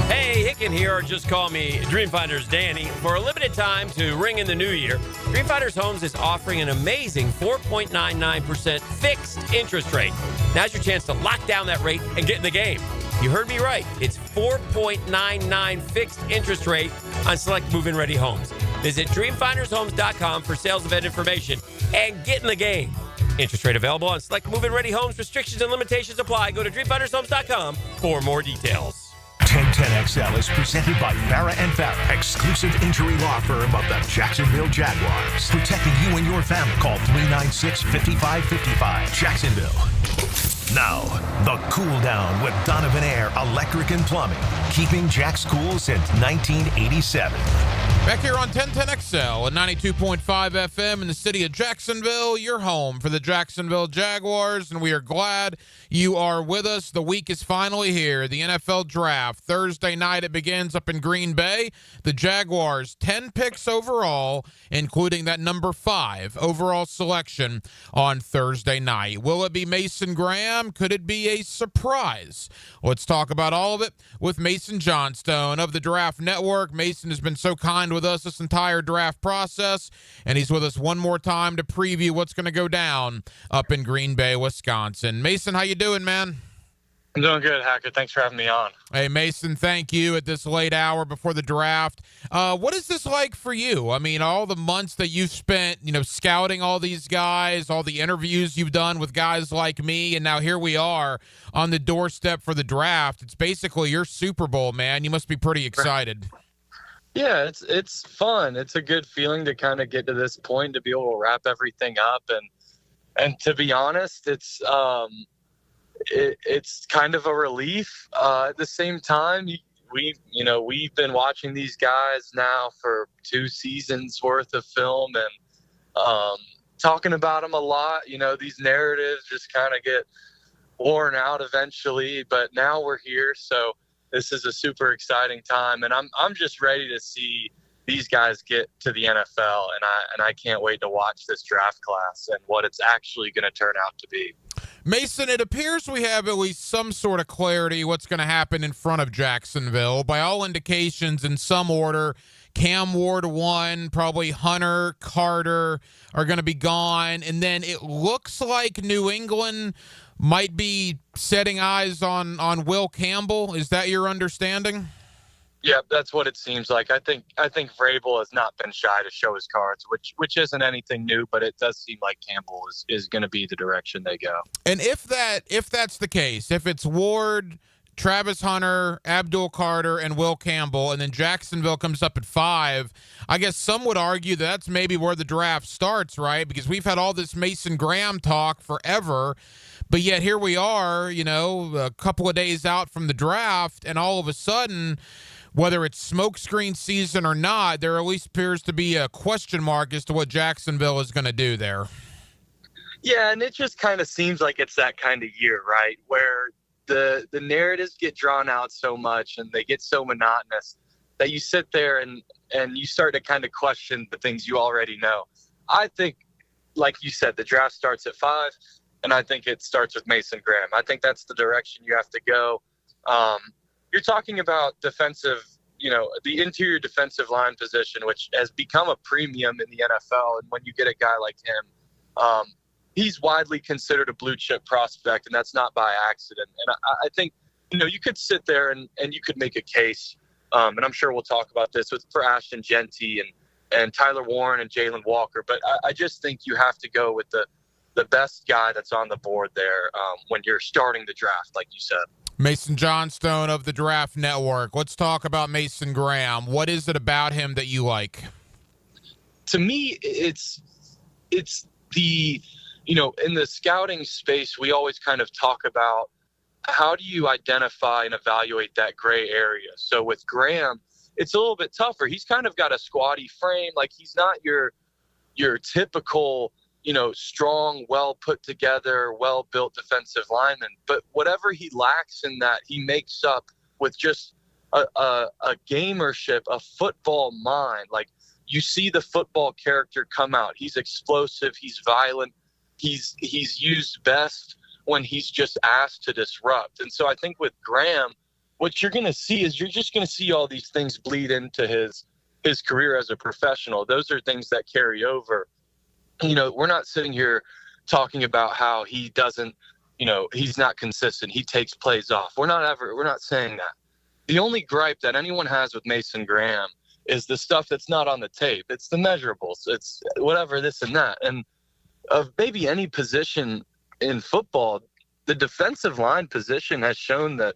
Hey, Hicken here, or just call me Dreamfinders Danny. For a limited time to ring in the new year, Dreamfinders Homes is offering an amazing 4.99% fixed interest rate. Now's your chance to lock down that rate and get in the game. You heard me right. It's 4.99 fixed interest rate on select move-in ready homes. Visit dreamfindershomes.com for sales event information and get in the game. Interest rate available on select move-in ready homes. Restrictions and limitations apply. Go to dreamfindershomes.com for more details. 1010XL is presented by Farah & Farah, exclusive injury law firm of the Jacksonville Jaguars. Protecting you and your family. Call 396-5555. Jacksonville. Now, the Cool Down with Donovan Air Electric and Plumbing. Keeping Jack's cool since 1987. Back here on 1010XL at 92.5 FM in the city of Jacksonville, your home for the Jacksonville Jaguars, and we are glad you are with us. The week is finally here. The NFL Draft. Thursday night it begins up in Green Bay. The Jaguars, 10 picks overall, including that number 5 overall selection on Thursday night. Will it be Mason Graham? Could it be a surprise? Let's talk about all of it with Mason Johnstone of the Draft Network. Mason has been so kind with us this entire draft process, and he's with us one more time to preview what's going to go down up in Green Bay, Wisconsin. Mason, how you doing, man? I'm doing good, Hacker. Thanks for having me on. Hey, Mason, thank you at this late hour before the draft. What is this like for you? I mean, all the months that you've spent, scouting all these guys, all the interviews you've done with guys like me, and now here we are on the doorstep for the draft. It's basically your Super Bowl, man. You must be pretty excited. Yeah, it's fun. It's a good feeling to kind of get to this point, to be able to wrap everything up, and to be honest, it's kind of a relief. At the same time, we've been watching these guys now for 2 seasons worth of film and talking about them a lot. These narratives just kind of get worn out eventually, but now we're here, so this is a super exciting time, and I'm just ready to see these guys get to the NFL, and I can't wait to watch this draft class and what it's actually going to turn out to be. Mason, it appears we have at least some sort of clarity what's going to happen in front of Jacksonville. By all indications, in some order, Cam Ward 1, probably Hunter, Carter are going to be gone, and then it looks like New England might be setting eyes on Will Campbell. Is that your understanding? Yeah, that's what it seems like. I think Vrabel has not been shy to show his cards, which isn't anything new, but it does seem like Campbell is going to be the direction they go. And if that's the case, if it's Ward, Travis Hunter, Abdul Carter, and Will Campbell, and then Jacksonville comes up at 5. I guess some would argue that's maybe where the draft starts, right? Because we've had all this Mason Graham talk forever, but yet here we are, a couple of days out from the draft, and all of a sudden, whether it's smokescreen season or not, there at least appears to be a question mark as to what Jacksonville is going to do there. Yeah, and it just kind of seems like it's that kind of year, right, where the narratives get drawn out so much and they get so monotonous that you sit there and you start to kind of question the things you already know. I think, like you said, the draft starts at 5, and I think it starts with Mason Graham. I think that's the direction you have to go. You're talking about defensive, the interior defensive line position, which has become a premium in the NFL. And when you get a guy like him, he's widely considered a blue chip prospect, and that's not by accident. And I think, you could sit there and you could make a case, and I'm sure we'll talk about this for Ashton Genty and Tyler Warren and Jalen Walker. But I just think you have to go with the best guy that's on the board there when you're starting the draft, like you said. Mason Johnstone of the Draft Network. Let's talk about Mason Graham. What is it about him that you like? To me, it's the, in the scouting space, we always kind of talk about how do you identify and evaluate that gray area. So with Graham, it's a little bit tougher. He's kind of got a squatty frame. Like, he's not your typical, strong, well put together, well built defensive lineman. But whatever he lacks in that, he makes up with just a gamership, a football mind. Like, you see the football character come out. He's explosive. He's violent. He's used best when he's just asked to disrupt. And so I think with Graham, what you're going to see is you're just going to see all these things bleed into his career as a professional. Those are things that carry over. We're not sitting here talking about how he doesn't, he's not consistent. He takes plays off. We're not saying that. The only gripe that anyone has with Mason Graham is the stuff that's not on the tape. It's the measurables. It's whatever, this and that. And of maybe any position in football, the defensive line position has shown that,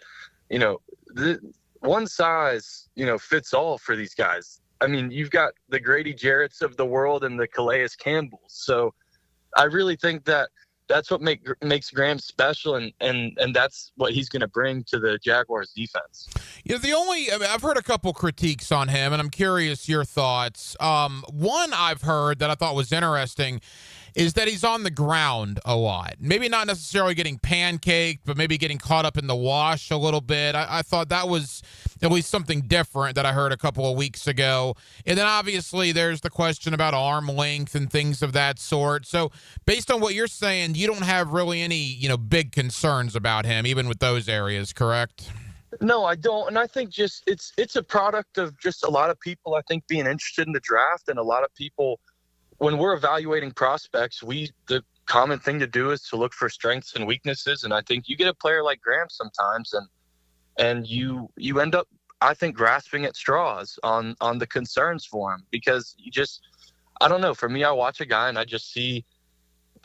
one size, fits all for these guys. I mean, you've got the Grady Jarretts of the world and the Calais Campbells. So I really think that that's what makes Graham special, and that's what he's going to bring to the Jaguars defense. I've heard a couple critiques on him, and I'm curious your thoughts. One I've heard that I thought was interesting is that he's on the ground a lot. Maybe not necessarily getting pancaked, but maybe getting caught up in the wash a little bit. I thought that was at least something different that I heard a couple of weeks ago. And then obviously there's the question about arm length and things of that sort. So based on what you're saying, you don't have really any, big concerns about him, even with those areas, correct? No, I don't. And I think just it's a product of just a lot of people, I think, being interested in the draft, and a lot of people, when we're evaluating prospects, the common thing to do is to look for strengths and weaknesses. And I think you get a player like Graham sometimes, and you end up, I think, grasping at straws on the concerns for him, because I don't know. For me, I watch a guy and I just see,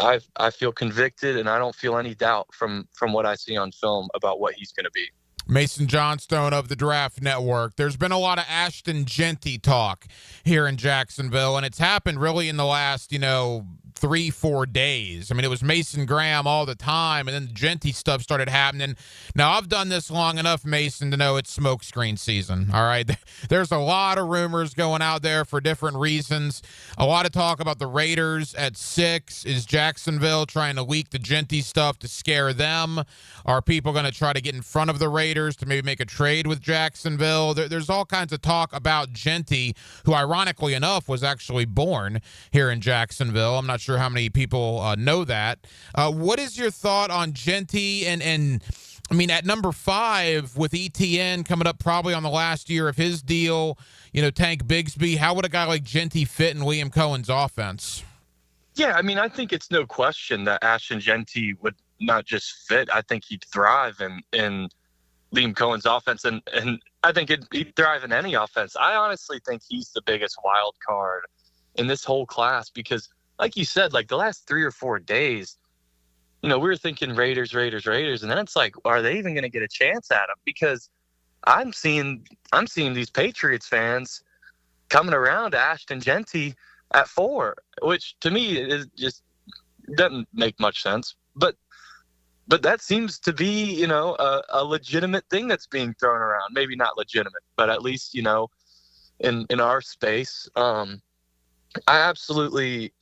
I feel convicted, and I don't feel any doubt from what I see on film about what he's going to be. Mason Johnstone of the Draft Network. There's been a lot of Ashton Genty talk here in Jacksonville, and it's happened really in the last, 3-4 days. I mean, it was Mason Graham all the time, and then the Genty stuff started happening. Now, I've done this long enough, Mason, to know it's smokescreen season, all right? There's a lot of rumors going out there for different reasons. A lot of talk about the Raiders at 6. Is Jacksonville trying to leak the Genty stuff to scare them? Are people going to try to get in front of the Raiders to maybe make a trade with Jacksonville? There's all kinds of talk about Genty, who ironically enough was actually born here in Jacksonville. I'm not sure how many people know that. What is your thought on Genty? And I mean, at number 5 with ETN coming up probably on the last year of his deal, Tank Bigsby, how would a guy like Genty fit in Liam Cohen's offense? Yeah, I mean, I think it's no question that Ashton Genty would not just fit. I think he'd thrive in Liam Cohen's offense, and I think he'd thrive in any offense. I honestly think he's the biggest wild card in this whole class, because like you said, like the last 3 or 4 days, we were thinking Raiders, and then it's like, are they even going to get a chance at him? Because I'm seeing these Patriots fans coming around to Ashton Genty at 4, which to me is just doesn't make much sense. But that seems to be, a legitimate thing that's being thrown around. Maybe not legitimate, but at least, in our space, I absolutely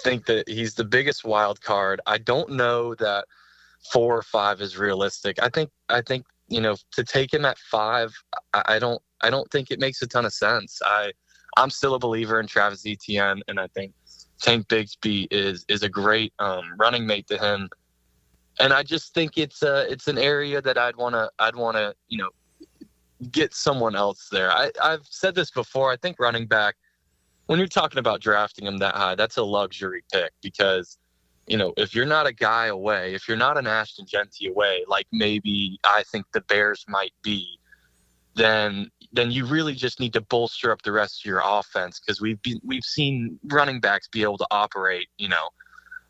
think that he's the biggest wild card. I don't know that 4 or 5 is realistic. I think to take him at 5, I don't think it makes a ton of sense. I'm still a believer in Travis Etienne, and I think Tank Bigsby is a great running mate to him. And I just think it's an area that I'd want to get someone else there. I've said this before. I think running back, when you're talking about drafting him that high, that's a luxury pick because, if you're not a guy away, if you're not an Ashton Genty away, like maybe I think the Bears might be, then you really just need to bolster up the rest of your offense because we've seen running backs be able to operate,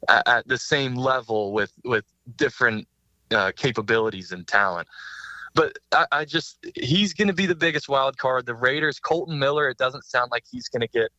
at the same level with different capabilities and talent. But he's going to be the biggest wild card. The Raiders, Colton Miller, it doesn't sound like he's going to get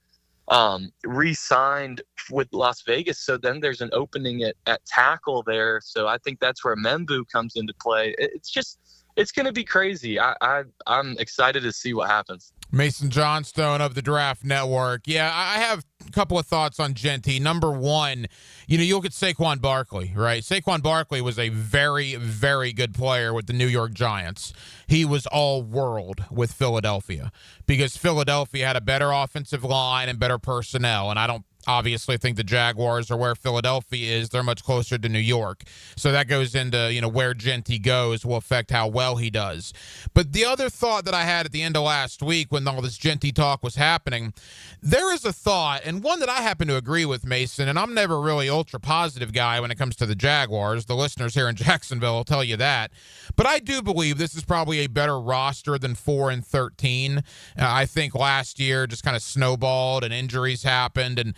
re-signed with Las Vegas. So then there's an opening at tackle there. So I think that's where Membu comes into play. It's going to be crazy. I'm excited to see what happens. Mason Johnstone of the Draft Network. Yeah, I have a couple of thoughts on Genty. Number one, you look at Saquon Barkley, right? Saquon Barkley was a very, very good player with the New York Giants. He was all world with Philadelphia because Philadelphia had a better offensive line and better personnel, and I don't obviously think the Jaguars are where Philadelphia is. They're much closer to New York. So that goes into, where Genty goes will affect how well he does. But the other thought that I had at the end of last week when all this Genty talk was happening, there is a thought, and one that I happen to agree with, Mason, and I'm never really ultra positive guy when it comes to the Jaguars. The listeners here in Jacksonville will tell you that. But I do believe this is probably a better roster than 4-13. I think last year just kind of snowballed and injuries happened, and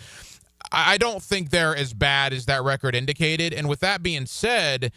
I don't think they're as bad as that record indicated. And with that being said,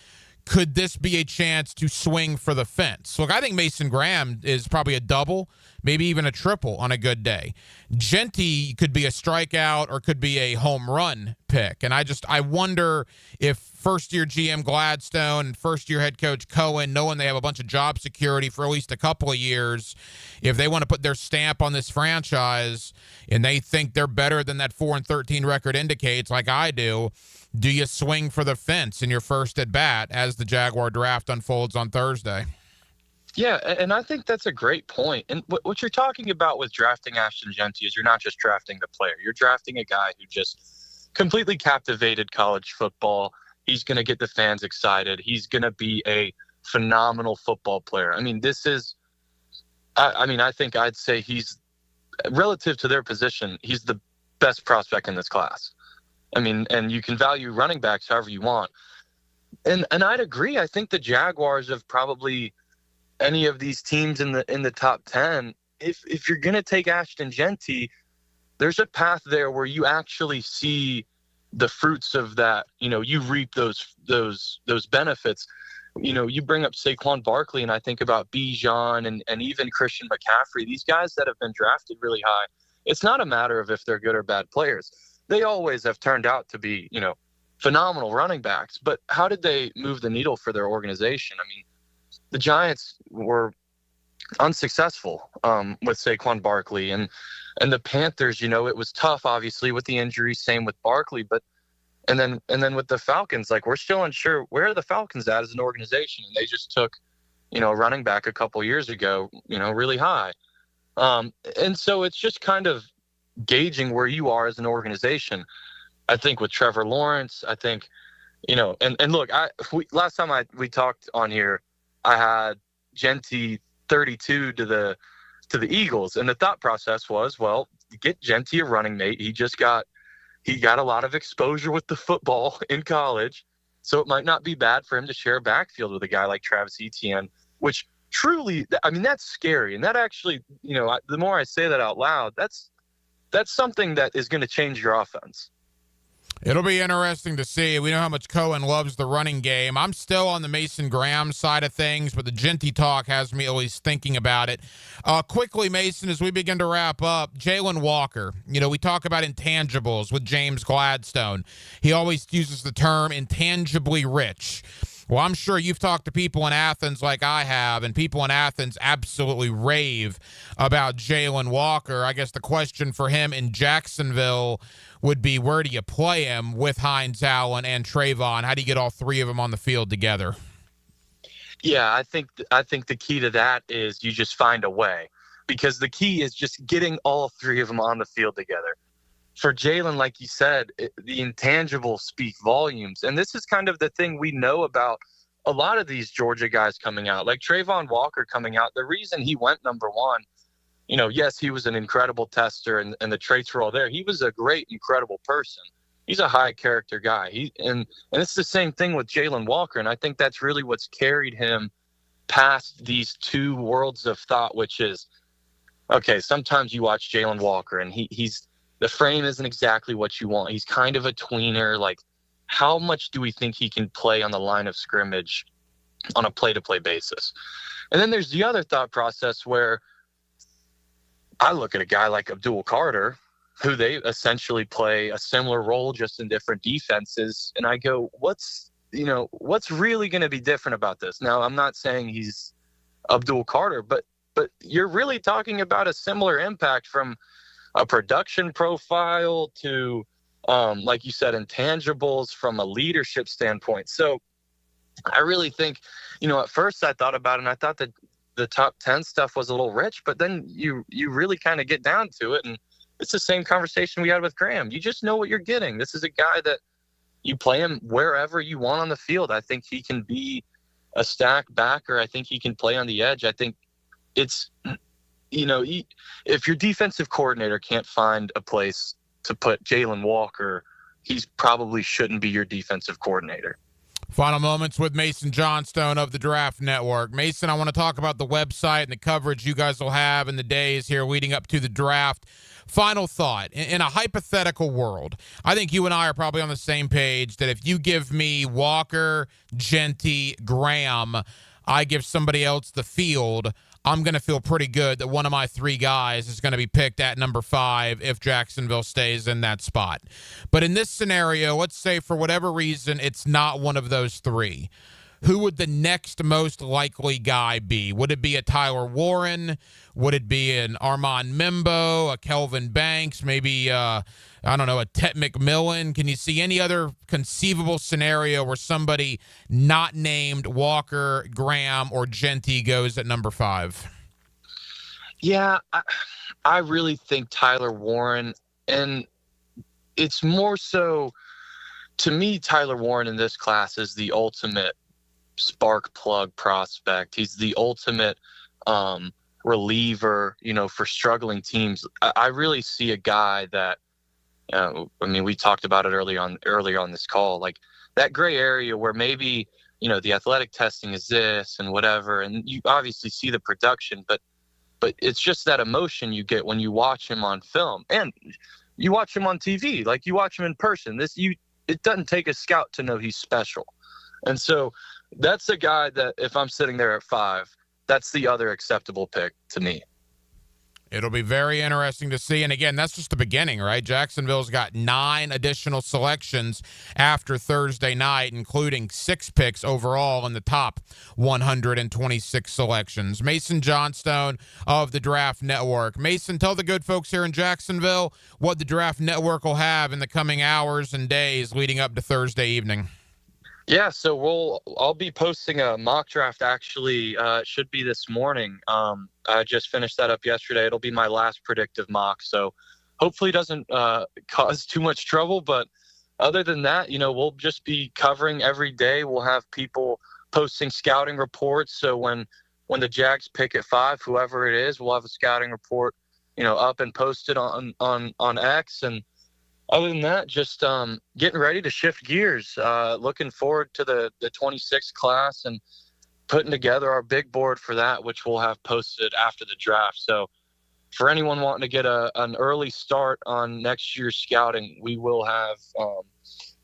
could this be a chance to swing for the fence? Look, I think Mason Graham is probably a double, maybe even a triple on a good day. Genty could be a strikeout or could be a home run pick. And I wonder if first-year GM Gladstone and first-year head coach Cohen, knowing they have a bunch of job security for at least a couple of years, if they want to put their stamp on this franchise and they think they're better than that 4-13 record indicates, like I do you swing for the fence in your first at-bat as the Jaguar draft unfolds on Thursday? Yeah, and I think that's a great point. And what you're talking about with drafting Ashton Genty is you're not just drafting the player. You're drafting a guy who just completely captivated college football. He's going to get the fans excited. He's going to be a phenomenal football player. I mean, I think I'd say he's, relative to their position, he's the best prospect in this class. I mean, and you can value running backs however you want. And I'd agree. I think the Jaguars have probably any of these teams in the top 10. If you're going to take Ashton Genty, there's a path there where you actually see the fruits of that. You reap those benefits. You bring up Saquon Barkley, and I think about Bijan and even Christian McCaffrey. These guys that have been drafted really high. It's not a matter of if they're good or bad players. They always have turned out to be, phenomenal running backs. But how did they move the needle for their organization? I mean, the Giants were unsuccessful with Saquon Barkley, and the Panthers. It was tough, obviously, with the injuries. Same with Barkley, but and then with the Falcons, like we're still unsure where are the Falcons at as an organization, and they just took, a running back a couple years ago, really high, and so it's just kind of gauging where you are as an organization. I think with Trevor Lawrence, I think, and look, last time we talked on here, I had Genty 32 to the Eagles, and the thought process was, well, get Genty a running mate. He got a lot of exposure with the football in college, so it might not be bad for him to share a backfield with a guy like Travis Etienne, which truly, I mean, that's scary. And that actually, the more I say that out loud, that's something that is going to change your offense. It'll be interesting to see. We know how much Cohen loves the running game. I'm still on the Mason Graham side of things, but the Genty talk has me at least thinking about it. Quickly, Mason, as we begin to wrap up, Jalen Walker. You know, we talk about intangibles with James Gladstone. He always uses the term intangibly rich. Well, I'm sure you've talked to people in Athens like I have, and people in Athens absolutely rave about Jalen Walker. I guess the question for him in Jacksonville would be, where do you play him with Hines Allen and Trayvon? How do you get all three of them on the field together? Yeah, I think the key to that is you just find a way, because the key is just getting all three of them on the field together. For Jalen, like you said, the intangibles speak volumes. And this is kind of the thing we know about a lot of these Georgia guys coming out, like Trayvon Walker coming out. The reason he went number one, you know, yes, he was an incredible tester and the traits were all there. He was a great, incredible person. He's a high character guy. And it's the same thing with Jalen Walker. And I think that's really what's carried him past these two worlds of thought, which is, okay, sometimes you watch Jalen Walker and he's, the frame isn't exactly what you want. He's kind of a tweener. Like, how much do we think he can play on the line of scrimmage on a play-to-play basis? And then there's the other thought process where I look at a guy like Abdul Carter, who they essentially play a similar role just in different defenses. And I go, what's really going to be different about this? Now, I'm not saying he's Abdul Carter, but you're really talking about a similar impact from a production profile to, like you said, intangibles from a leadership standpoint. So I really think, at first I thought about it and I thought that the top 10 stuff was a little rich, but then you really kind of get down to it. And it's the same conversation we had with Graham. You just know what you're getting. This is a guy that you play him wherever you want on the field. I think he can be a stack backer. I think he can play on the edge. I think it's, if your defensive coordinator can't find a place to put Jalen Walker, he probably shouldn't be your defensive coordinator. Final moments with Mason Johnstone of the Draft Network. Mason, I want to talk about the website and the coverage you guys will have in the days here leading up to the draft. Final thought. In a hypothetical world, I think you and I are probably on the same page that if you give me Walker, Genty, Graham, I give somebody else the field, I'm going to feel pretty good that one of my three guys is going to be picked at number 5 if Jacksonville stays in that spot. But in this scenario, let's say for whatever reason it's not one of those three. Who would the next most likely guy be? Would it be a Tyler Warren? Would it be an Armand Mimbo, a Kelvin Banks, maybe, a Tet McMillan? Can you see any other conceivable scenario where somebody not named Walker, Graham, or Genty goes at number 5? Yeah, I really think Tyler Warren, and it's more so, to me, Tyler Warren in this class is the ultimate spark plug prospect. He's the ultimate reliever, for struggling teams. I really see a guy that, we talked about it earlier on this call, like that gray area where maybe, the athletic testing is this and whatever, and you obviously see the production, but it's just that emotion you get when you watch him on film and you watch him on TV, like you watch him in person. It doesn't take a scout to know he's special. And so that's a guy that if I'm sitting there at 5, that's the other acceptable pick to me. It'll be very interesting to see. And again, that's just the beginning, right? Jacksonville's got 9 additional selections after Thursday night, including 6 picks overall in the top 126 selections. Mason Johnstone of the Draft Network. Mason, tell the good folks here in Jacksonville what the Draft Network will have in the coming hours and days leading up to Thursday evening. Yeah, so I'll be posting a mock draft. Actually, it should be this morning. I just finished that up yesterday. It'll be my last predictive mock, so hopefully it doesn't cause too much trouble. But other than that, we'll just be covering every day. We'll have people posting scouting reports. So when the Jags pick at 5, whoever it is, we'll have a scouting report, up and posted on X. And other than that, just getting ready to shift gears, looking forward to the 26th class and putting together our big board for that, which we'll have posted after the draft. So for anyone wanting to get an early start on next year's scouting, we will have,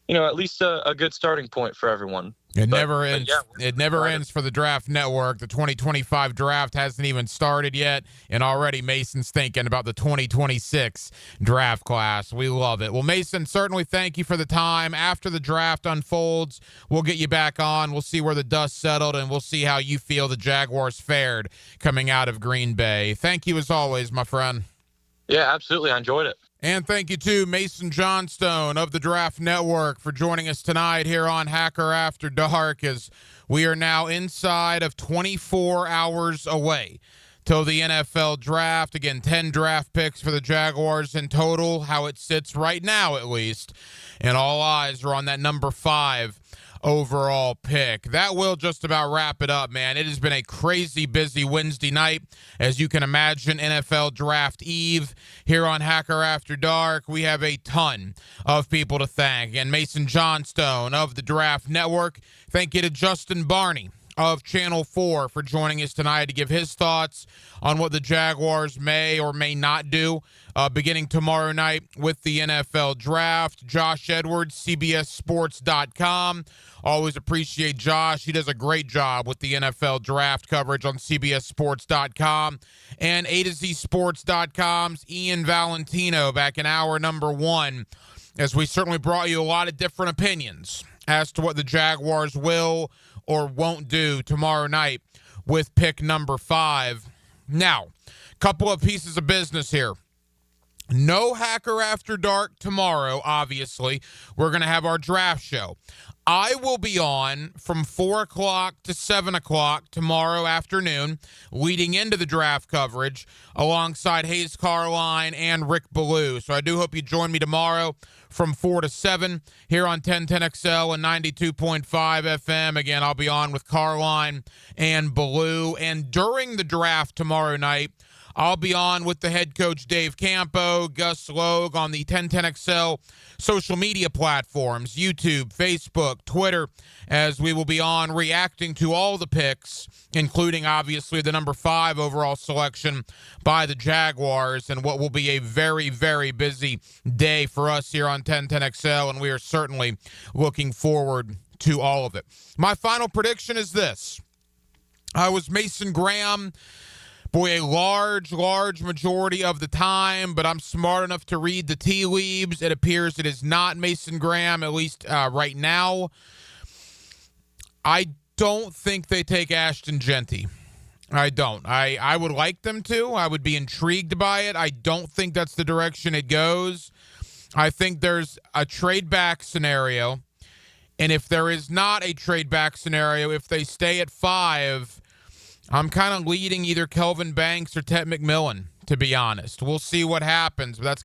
at least a good starting point for everyone. It never ends. It never ends for the Draft Network. The 2025 draft hasn't even started yet, and already Mason's thinking about the 2026 draft class. We love it. Well, Mason, certainly thank you for the time. After the draft unfolds, we'll get you back on. We'll see where the dust settled, and we'll see how you feel the Jaguars fared coming out of Green Bay. Thank you as always, my friend. Yeah, absolutely. I enjoyed it. And thank you to Mason Johnstone of the Draft Network for joining us tonight here on Hacker After Dark, as we are now inside of 24 hours away till the NFL draft. Again, 10 draft picks for the Jaguars in total, how it sits right now at least. And all eyes are on that number 5 overall pick. That will just about wrap it up, man. It has been a crazy busy Wednesday night, as you can imagine. NFL Draft Eve here on Hacker After Dark. We have a ton of people to thank. And Mason Johnstone of the Draft Network. Thank you to Justin Barney of Channel 4 for joining us tonight to give his thoughts on what the Jaguars may or may not do beginning tomorrow night with the NFL Draft. Josh Edwards, CBSSports.com. Always appreciate Josh. He does a great job with the NFL Draft coverage on CBSSports.com. And A to Z Sports.com's Ian Valentino back in hour number 1, as we certainly brought you a lot of different opinions as to what the Jaguars will or won't do tomorrow night with pick number 5. Now, a couple of pieces of business here. No Hacker After Dark tomorrow, obviously. We're going to have our draft show. I will be on from 4 o'clock to 7 o'clock tomorrow afternoon, leading into the draft coverage, alongside Hayes Carline and Rick Ballou. So I do hope you join me tomorrow from 4 to 7 here on 1010XL and 92.5 FM. Again, I'll be on with Carline and Ballou. And during the draft tomorrow night, I'll be on with the head coach Dave Campo, Gus Logue on the 1010XL social media platforms, YouTube, Facebook, Twitter, as we will be on reacting to all the picks, including obviously the number 5 overall selection by the Jaguars, and what will be a very, very busy day for us here on 1010XL, and we are certainly looking forward to all of it. My final prediction is this. I was Mason Graham, boy, a large majority of the time, but I'm smart enough to read the tea leaves. It appears it is not Mason Graham, at least right now. I don't think they take Ashton Genty. I don't. I would like them to. I would be intrigued by it. I don't think that's the direction it goes. I think there's a trade back scenario, and if there is not a trade back scenario, if they stay at 5, I'm kind of leading either Kelvin Banks or Ted McMillan, to be honest. We'll see what happens, but that's